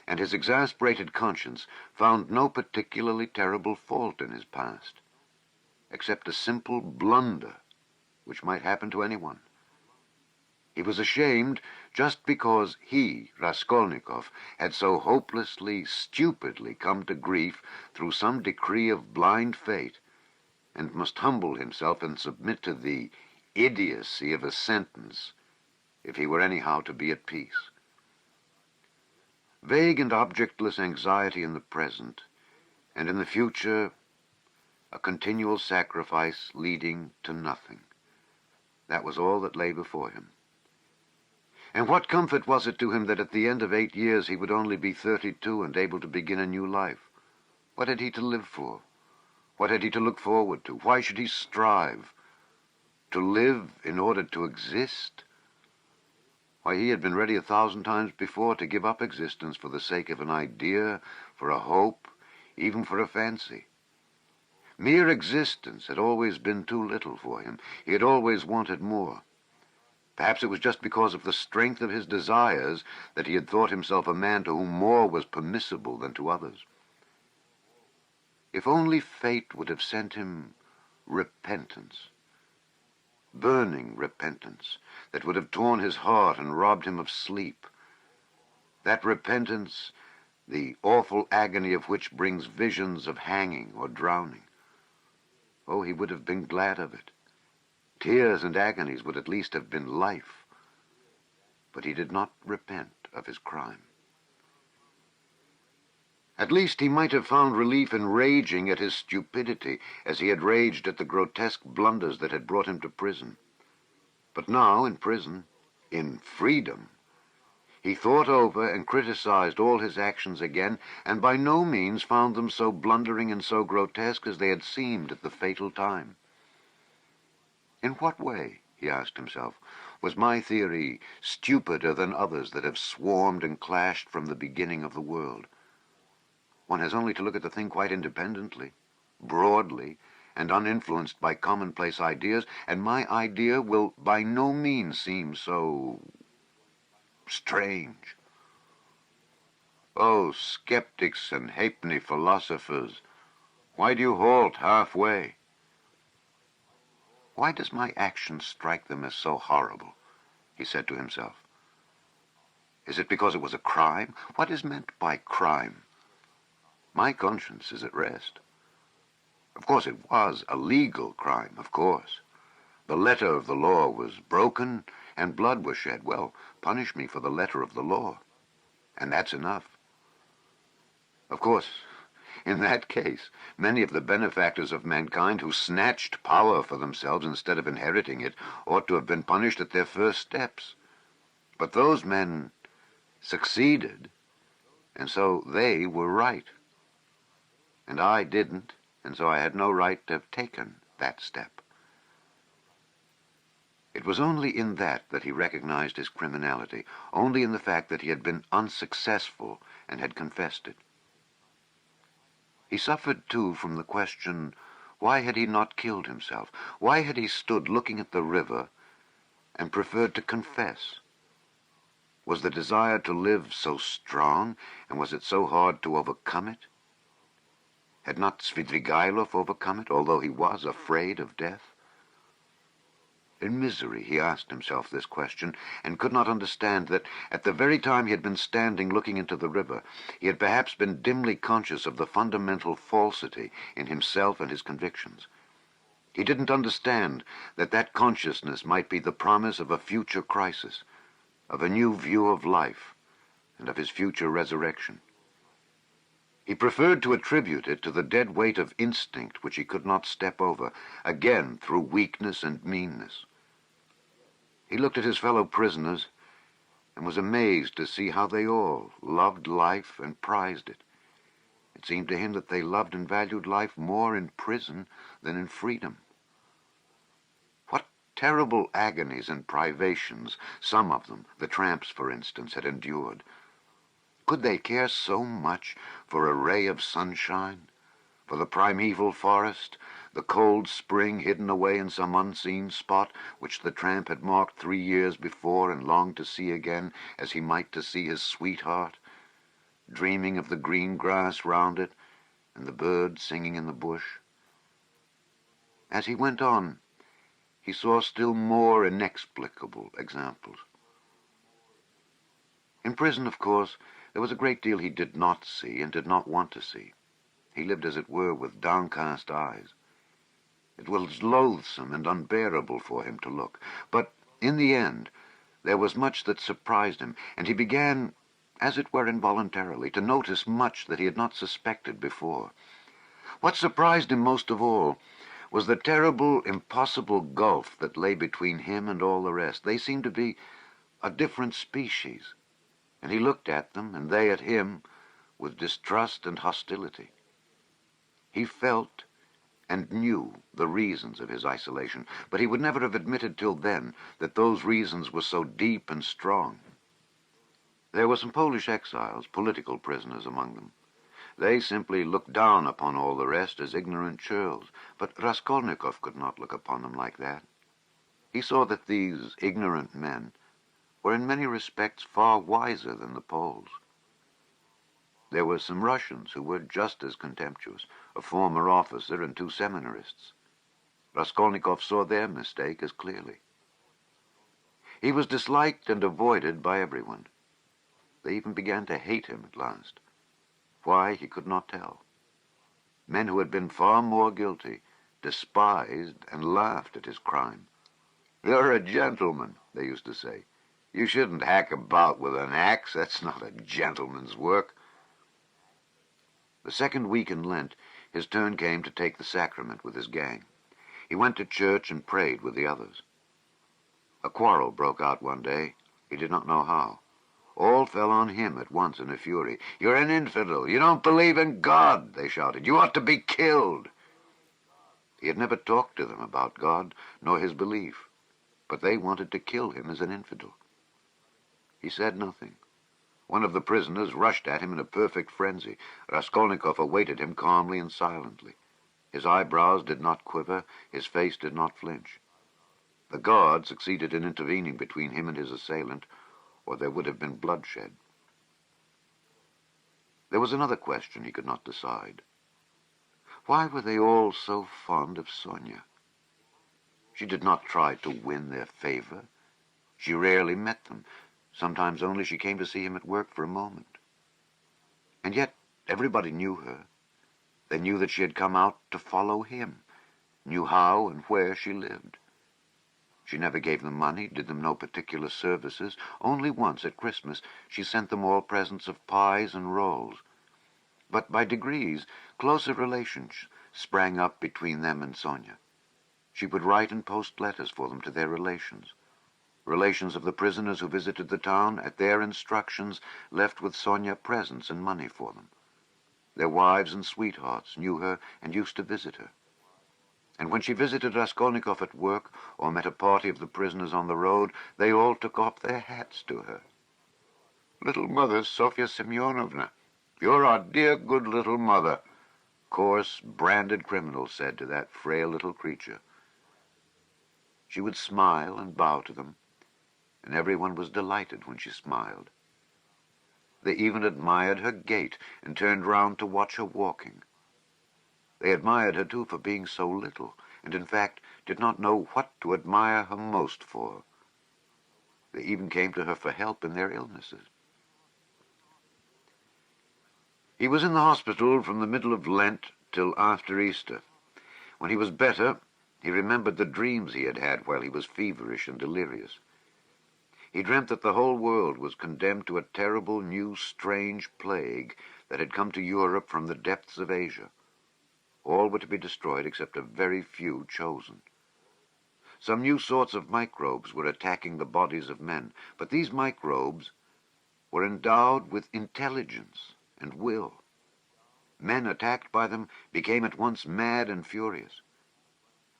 and his exasperated conscience found no particularly terrible fault in his past. except a simple blunder which might happen to anyone. He was ashamed just because he, Raskolnikov, had so hopelessly, stupidly come to grief through some decree of blind fate, and must humble himself and submit to the idiocy of a sentence if he were anyhow to be at peace. Vague and objectless anxiety in the present, and in the future a continual sacrifice leading to nothing. That was all that lay before him. And what comfort was it to him that at the end of 8 years he would only be 32 and able to begin a new life? What had he to live for? What had he to look forward to? Why should he strive? To live in order to exist? Why, he had been ready 1,000 times before to give up existence for the sake of an idea, for a hope, even for a fancy. Mere existence had always been too little for him. He had always wanted more. Perhaps it was just because of the strength of his desires that he had thought himself a man to whom more was permissible than to others. If only fate would have sent him repentance, burning repentance, that would have torn his heart and robbed him of sleep. That repentance, the awful agony of which brings visions of hanging or drowning. Oh, he would have been glad of it. Tears and agonies would at least have been life. But he did not repent of his crime. At least he might have found relief in raging at his stupidity, as he had raged at the grotesque blunders that had brought him to prison. But now, in prison, in freedom, he thought over and criticized all his actions again, and by no means found them so blundering and so grotesque as they had seemed at the fatal time. In what way, he asked himself, was my theory stupider than others that have swarmed and clashed from the beginning of the world? One has only to look at the thing quite independently, broadly, and uninfluenced by commonplace ideas, and my idea will by no means seem so strange. Oh, skeptics and halfpenny philosophers, why do you halt halfway? Why does my action strike them as so horrible? He said to himself. Is it because it was a crime? What is meant by crime? My conscience is at rest. Of course, it was a legal crime, of course. The letter of the law was broken, and blood was shed. Well, punish me for the letter of the law, and that's enough. Of course, in that case, many of the benefactors of mankind who snatched power for themselves instead of inheriting it ought to have been punished at their first steps. But those men succeeded, and so they were right. And I didn't, and so I had no right to have taken that step. It was only in that he recognized his criminality, only in the fact that he had been unsuccessful and had confessed it. He suffered, too, from the question, why had he not killed himself? Why had he stood looking at the river and preferred to confess? Was the desire to live so strong, and was it so hard to overcome it? Had not Svidrigailov overcome it, although he was afraid of death? In misery, he asked himself this question, and could not understand that at the very time he had been standing looking into the river, he had perhaps been dimly conscious of the fundamental falsity in himself and his convictions. He didn't understand that that consciousness might be the promise of a future crisis, of a new view of life, and of his future resurrection. He preferred to attribute it to the dead weight of instinct which he could not step over, again through weakness and meanness. He looked at his fellow prisoners and was amazed to see how they all loved life and prized it. It seemed to him that they loved and valued life more in prison than in freedom. What terrible agonies and privations some of them, the tramps for instance, had endured. Could they care so much for a ray of sunshine, for the primeval forest, the cold spring hidden away in some unseen spot which the tramp had marked 3 years before and longed to see again as he might to see his sweetheart, dreaming of the green grass round it and the birds singing in the bush? As he went on, he saw still more inexplicable examples. In prison, of course, there was a great deal he did not see and did not want to see. He lived, as it were, with downcast eyes. It was loathsome and unbearable for him to look, but in the end there was much that surprised him, and he began, as it were involuntarily, to notice much that he had not suspected before. What surprised him most of all was the terrible, impossible gulf that lay between him and all the rest. They seemed to be a different species, and he looked at them, and they at him, with distrust and hostility. He felt and knew the reasons of his isolation, but he would never have admitted till then that those reasons were so deep and strong. There were some Polish exiles, political prisoners among them. They simply looked down upon all the rest as ignorant churls, but Raskolnikov could not look upon them like that. He saw that these ignorant men were in many respects far wiser than the Poles. There were some Russians who were just as contemptuous, a former officer and 2 seminarists. Raskolnikov saw their mistake as clearly. He was disliked and avoided by everyone. They even began to hate him at last. Why, he could not tell. Men who had been far more guilty despised and laughed at his crime. "You're a gentleman," they used to say. "You shouldn't hack about with an axe. That's not a gentleman's work." The second week in Lent, his turn came to take the sacrament with his gang. He went to church and prayed with the others. A quarrel broke out one day. He did not know how. All fell on him at once in a fury. "You're an infidel. You don't believe in God," they shouted. "You ought to be killed." He had never talked to them about God, nor his belief, but they wanted to kill him as an infidel. He said nothing. One of the prisoners rushed at him in a perfect frenzy. Raskolnikov awaited him calmly and silently. His eyebrows did not quiver, his face did not flinch. The guard succeeded in intervening between him and his assailant, or there would have been bloodshed. There was another question he could not decide. Why were they all so fond of Sonia? She did not try to win their favor. She rarely met them. Sometimes only she came to see him at work for a moment. And yet everybody knew her. They knew that she had come out to follow him, knew how and where she lived. She never gave them money, did them no particular services. Only once at Christmas she sent them all presents of pies and rolls. But by degrees closer relations sprang up between them and Sonia. She would write and post letters for them to their relations. Relations of the prisoners who visited the town, at their instructions, left with Sonia presents and money for them. Their wives and sweethearts knew her and used to visit her. And when she visited Raskolnikov at work or met a party of the prisoners on the road, they all took off their hats to her. "Little mother, Sofya Semyonovna, you're our dear good little mother," coarse, branded criminals said to that frail little creature. She would smile and bow to them, and everyone was delighted when she smiled. They even admired her gait and turned round to watch her walking. They admired her, too, for being so little, and in fact did not know what to admire her most for. They even came to her for help in their illnesses. He was in the hospital from the middle of Lent till after Easter. When he was better, he remembered the dreams he had had while he was feverish and delirious. He dreamt that the whole world was condemned to a terrible, new, strange plague that had come to Europe from the depths of Asia. All were to be destroyed except a very few chosen. Some new sorts of microbes were attacking the bodies of men, but these microbes were endowed with intelligence and will. Men attacked by them became at once mad and furious.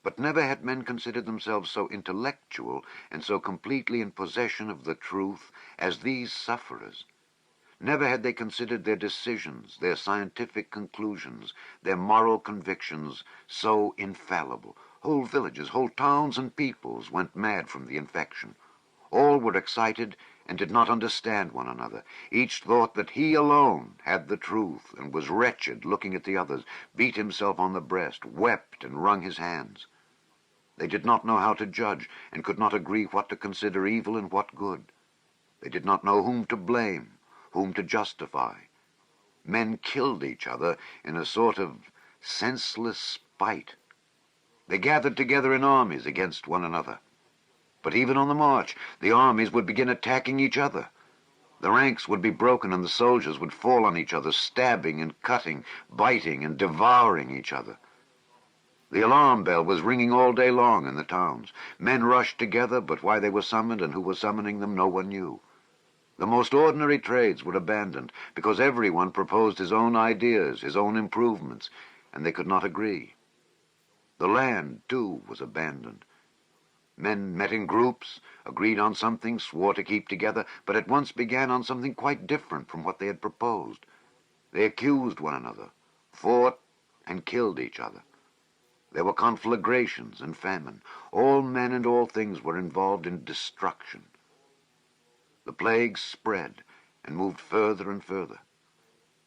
But never had men considered themselves so intellectual and so completely in possession of the truth as these sufferers. Never had they considered their decisions, their scientific conclusions, their moral convictions so infallible. Whole villages, whole towns and peoples went mad from the infection. All were excited and did not understand one another. Each thought that he alone had the truth and was wretched looking at the others, beat himself on the breast, wept and wrung his hands. They did not know how to judge, and could not agree what to consider evil and what good. They did not know whom to blame, whom to justify. Men killed each other in a sort of senseless spite. They gathered together in armies against one another. But even on the march, the armies would begin attacking each other. The ranks would be broken and the soldiers would fall on each other, stabbing and cutting, biting and devouring each other. The alarm bell was ringing all day long in the towns. Men rushed together, but why they were summoned and who was summoning them no one knew. The most ordinary trades were abandoned, because everyone proposed his own ideas, his own improvements, and they could not agree. The land, too, was abandoned. Men met in groups, agreed on something, swore to keep together, but at once began on something quite different from what they had proposed. They accused one another, fought, and killed each other. There were conflagrations and famine. All men and all things were involved in destruction. The plague spread and moved further and further.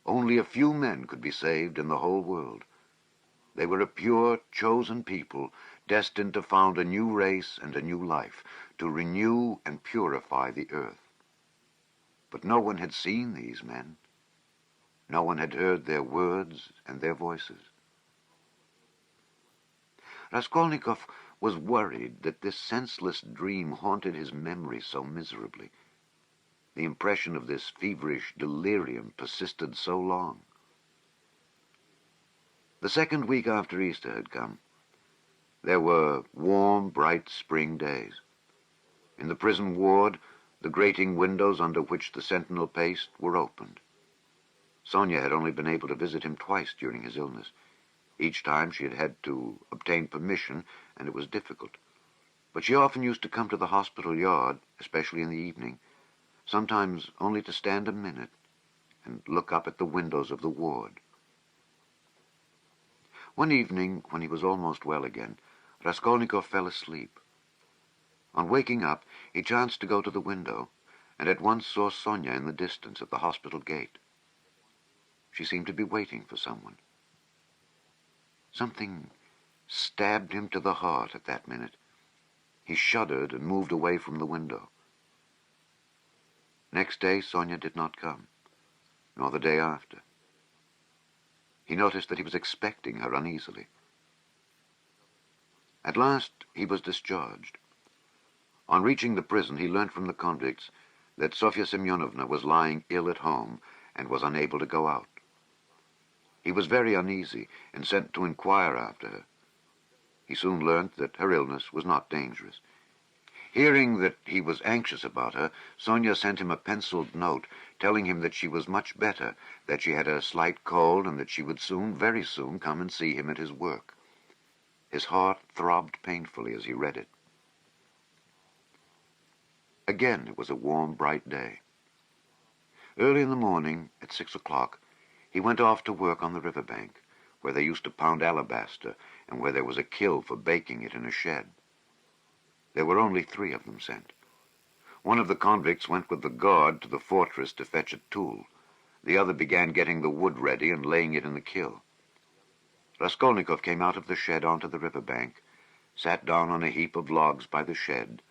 Only a few men could be saved in the whole world. They were a pure, chosen people, destined to found a new race and a new life, to renew and purify the earth. But no one had seen these men. No one had heard their words and their voices. Raskolnikov was worried that this senseless dream haunted his memory so miserably. The impression of this feverish delirium persisted so long. The second week after Easter had come, there were warm, bright spring days. In the prison ward, the grating windows under which the sentinel paced were opened. Sonia had only been able to visit him twice during his illness. Each time she had had to obtain permission, and it was difficult. But she often used to come to the hospital yard, especially in the evening, sometimes only to stand a minute and look up at the windows of the ward. One evening, when he was almost well again, Raskolnikov fell asleep. On waking up, he chanced to go to the window, and at once saw Sonia in the distance at the hospital gate. She seemed to be waiting for someone. Something stabbed him to the heart at that minute. He shuddered and moved away from the window. Next day, Sonia did not come, nor the day after. He noticed that he was expecting her uneasily. At last, he was discharged. On reaching the prison, he learned from the convicts that Sofya Semyonovna was lying ill at home and was unable to go out. He was very uneasy and sent to inquire after her. He soon learned that her illness was not dangerous. Hearing that he was anxious about her, Sonia sent him a penciled note telling him that she was much better, that she had a slight cold, and that she would soon, very soon, come and see him at his work. His heart throbbed painfully as he read it. Again, it was a warm, bright day. Early in the morning, at 6 o'clock, he went off to work on the riverbank, where they used to pound alabaster, and where there was a kiln for baking it in a shed. There were only 3 of them sent. One of the convicts went with the guard to the fortress to fetch a tool. The other began getting the wood ready and laying it in the kiln. Raskolnikov came out of the shed onto the riverbank, sat down on a heap of logs by the shed,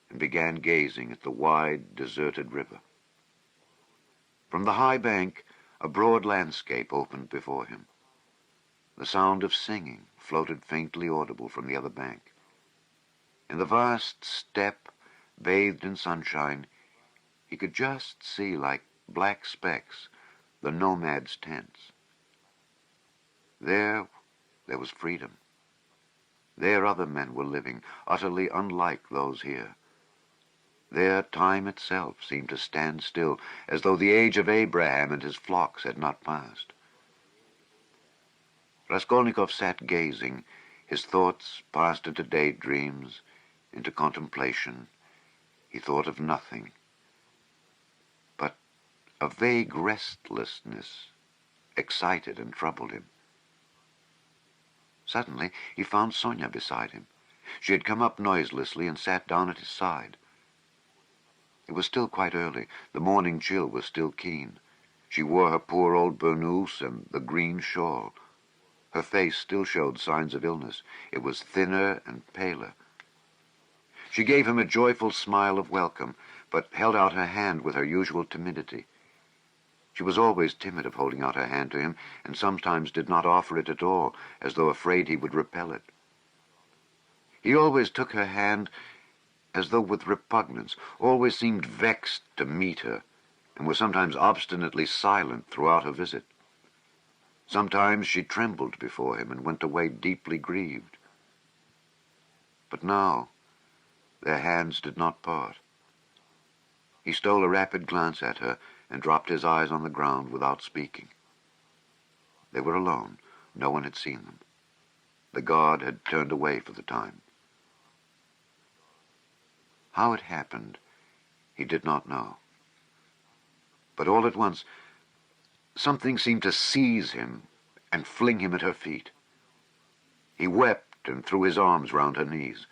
and began gazing at the wide, deserted river. From the high bank, a broad landscape opened before him. The sound of singing floated faintly audible from the other bank. In the vast steppe, bathed in sunshine, he could just see, like black specks, the nomads' tents. There was freedom. There other men were living, utterly unlike those here. There time itself seemed to stand still, as though the age of Abraham and his flocks had not passed. Raskolnikov sat gazing. His thoughts passed into daydreams, into contemplation. He thought of nothing. But a vague restlessness excited and troubled him. Suddenly, he found Sonia beside him. She had come up noiselessly and sat down at his side. It was still quite early. The morning chill was still keen. She wore her poor old burnous and the green shawl. Her face still showed signs of illness. It was thinner and paler. She gave him a joyful smile of welcome, but held out her hand with her usual timidity. She was always timid of holding out her hand to him, and sometimes did not offer it at all, as though afraid he would repel it. He always took her hand as though with repugnance, always seemed vexed to meet her, and was sometimes obstinately silent throughout her visit. Sometimes she trembled before him and went away deeply grieved. But now their hands did not part. He stole a rapid glance at her and dropped his eyes on the ground without speaking. They were alone. No one had seen them. The guard had turned away for the time. How it happened, he did not know. But all at once, something seemed to seize him and fling him at her feet. He wept and threw his arms round her knees.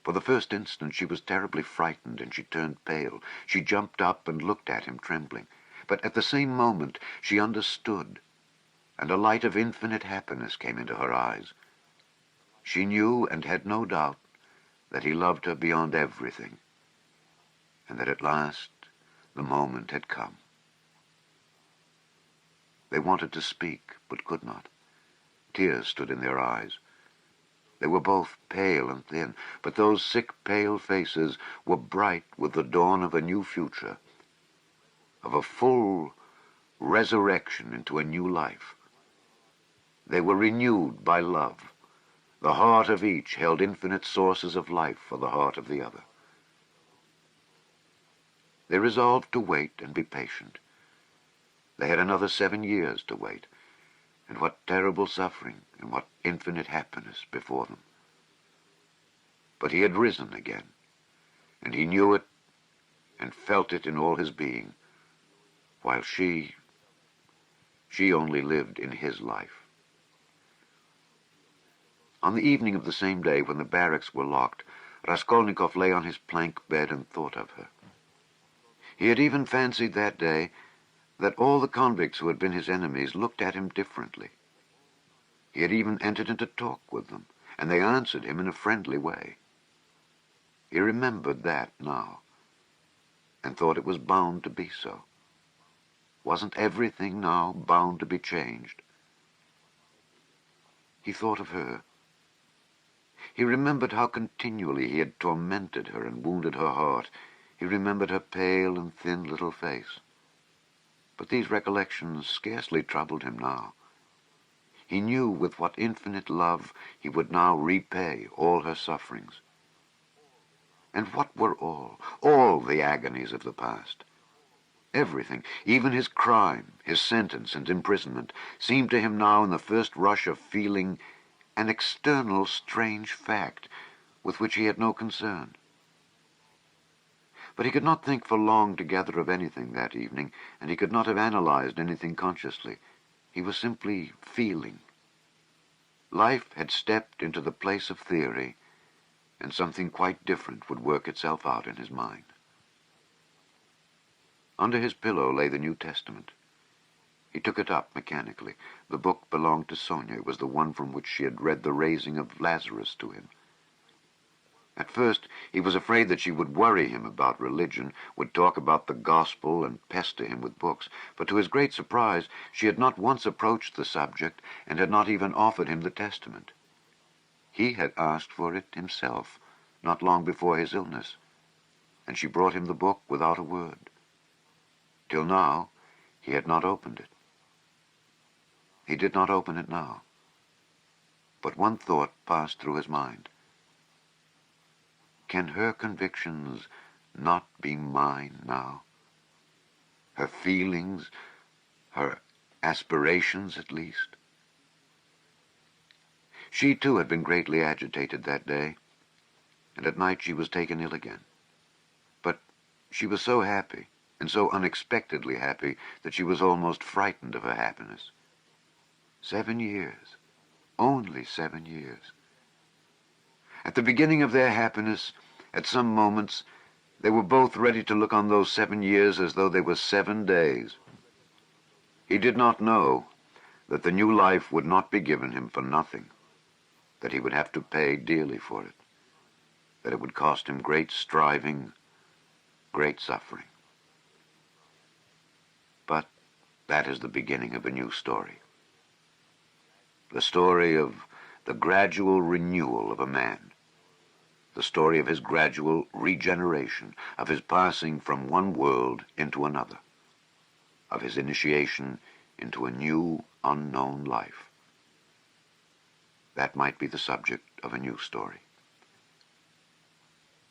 For the first instant she was terribly frightened, and she turned pale. She jumped up and looked at him, trembling. But at the same moment she understood, and a light of infinite happiness came into her eyes. She knew and had no doubt that he loved her beyond everything, and that at last the moment had come. They wanted to speak, but could not. Tears stood in their eyes. They were both pale and thin, but those sick, pale faces were bright with the dawn of a new future, of a full resurrection into a new life. They were renewed by love. The heart of each held infinite sources of life for the heart of the other. They resolved to wait and be patient. They had another 7 years to wait, and what terrible suffering and what infinite happiness before them. But he had risen again, and he knew it and felt it in all his being, while she only lived in his life. On the evening of the same day, when the barracks were locked, Raskolnikov lay on his plank bed and thought of her. He had even fancied that day that all the convicts who had been his enemies looked at him differently. He had even entered into talk with them, and they answered him in a friendly way. He remembered that now, and thought it was bound to be so. Wasn't everything now bound to be changed? He thought of her. He remembered how continually he had tormented her and wounded her heart. He remembered her pale and thin little face. But these recollections scarcely troubled him now. He knew with what infinite love he would now repay all her sufferings. And what were all the agonies of the past? Everything, even his crime, his sentence and imprisonment, seemed to him now in the first rush of feeling an external strange fact with which he had no concern. But he could not think for long together of anything that evening, and he could not have analyzed anything consciously. He was simply feeling. Life had stepped into the place of theory, and something quite different would work itself out in his mind. Under his pillow lay the New Testament. He took it up mechanically. The book belonged to Sonia. It was the one from which she had read the raising of Lazarus to him. At first, he was afraid that she would worry him about religion, would talk about the gospel and pester him with books, but to his great surprise, she had not once approached the subject and had not even offered him the Testament. He had asked for it himself, not long before his illness, and she brought him the book without a word. Till now, he had not opened it. He did not open it now. But one thought passed through his mind. Can her convictions not be mine now? Her feelings, her aspirations at least? She too had been greatly agitated that day, and at night she was taken ill again. But she was so happy, and so unexpectedly happy, that she was almost frightened of her happiness. 7 years. Only 7 years. At the beginning of their happiness, at some moments, they were both ready to look on those 7 years as though they were 7 days. He did not know that the new life would not be given him for nothing, that he would have to pay dearly for it, that it would cost him great striving, great suffering. But that is the beginning of a new story. The story of the gradual renewal of a man. The story of his gradual regeneration, of his passing from one world into another, of his initiation into a new, unknown life. That might be the subject of a new story.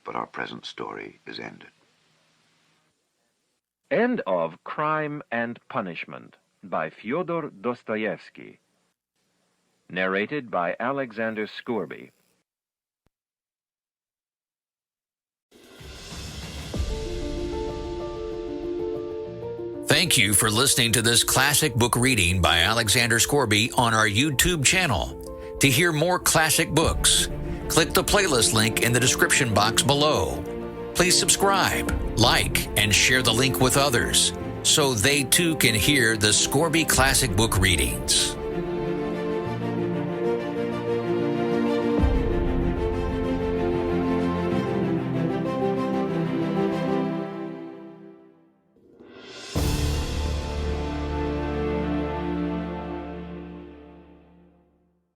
But our present story is ended. End of Crime and Punishment by Fyodor Dostoevsky. Narrated by Alexander Scourby. Thank you for listening to this classic book reading by Alexander Scourby on our YouTube channel. To hear more classic books, click the playlist link in the description box below. Please subscribe, like, and share the link with others so they too can hear the Scourby classic book readings.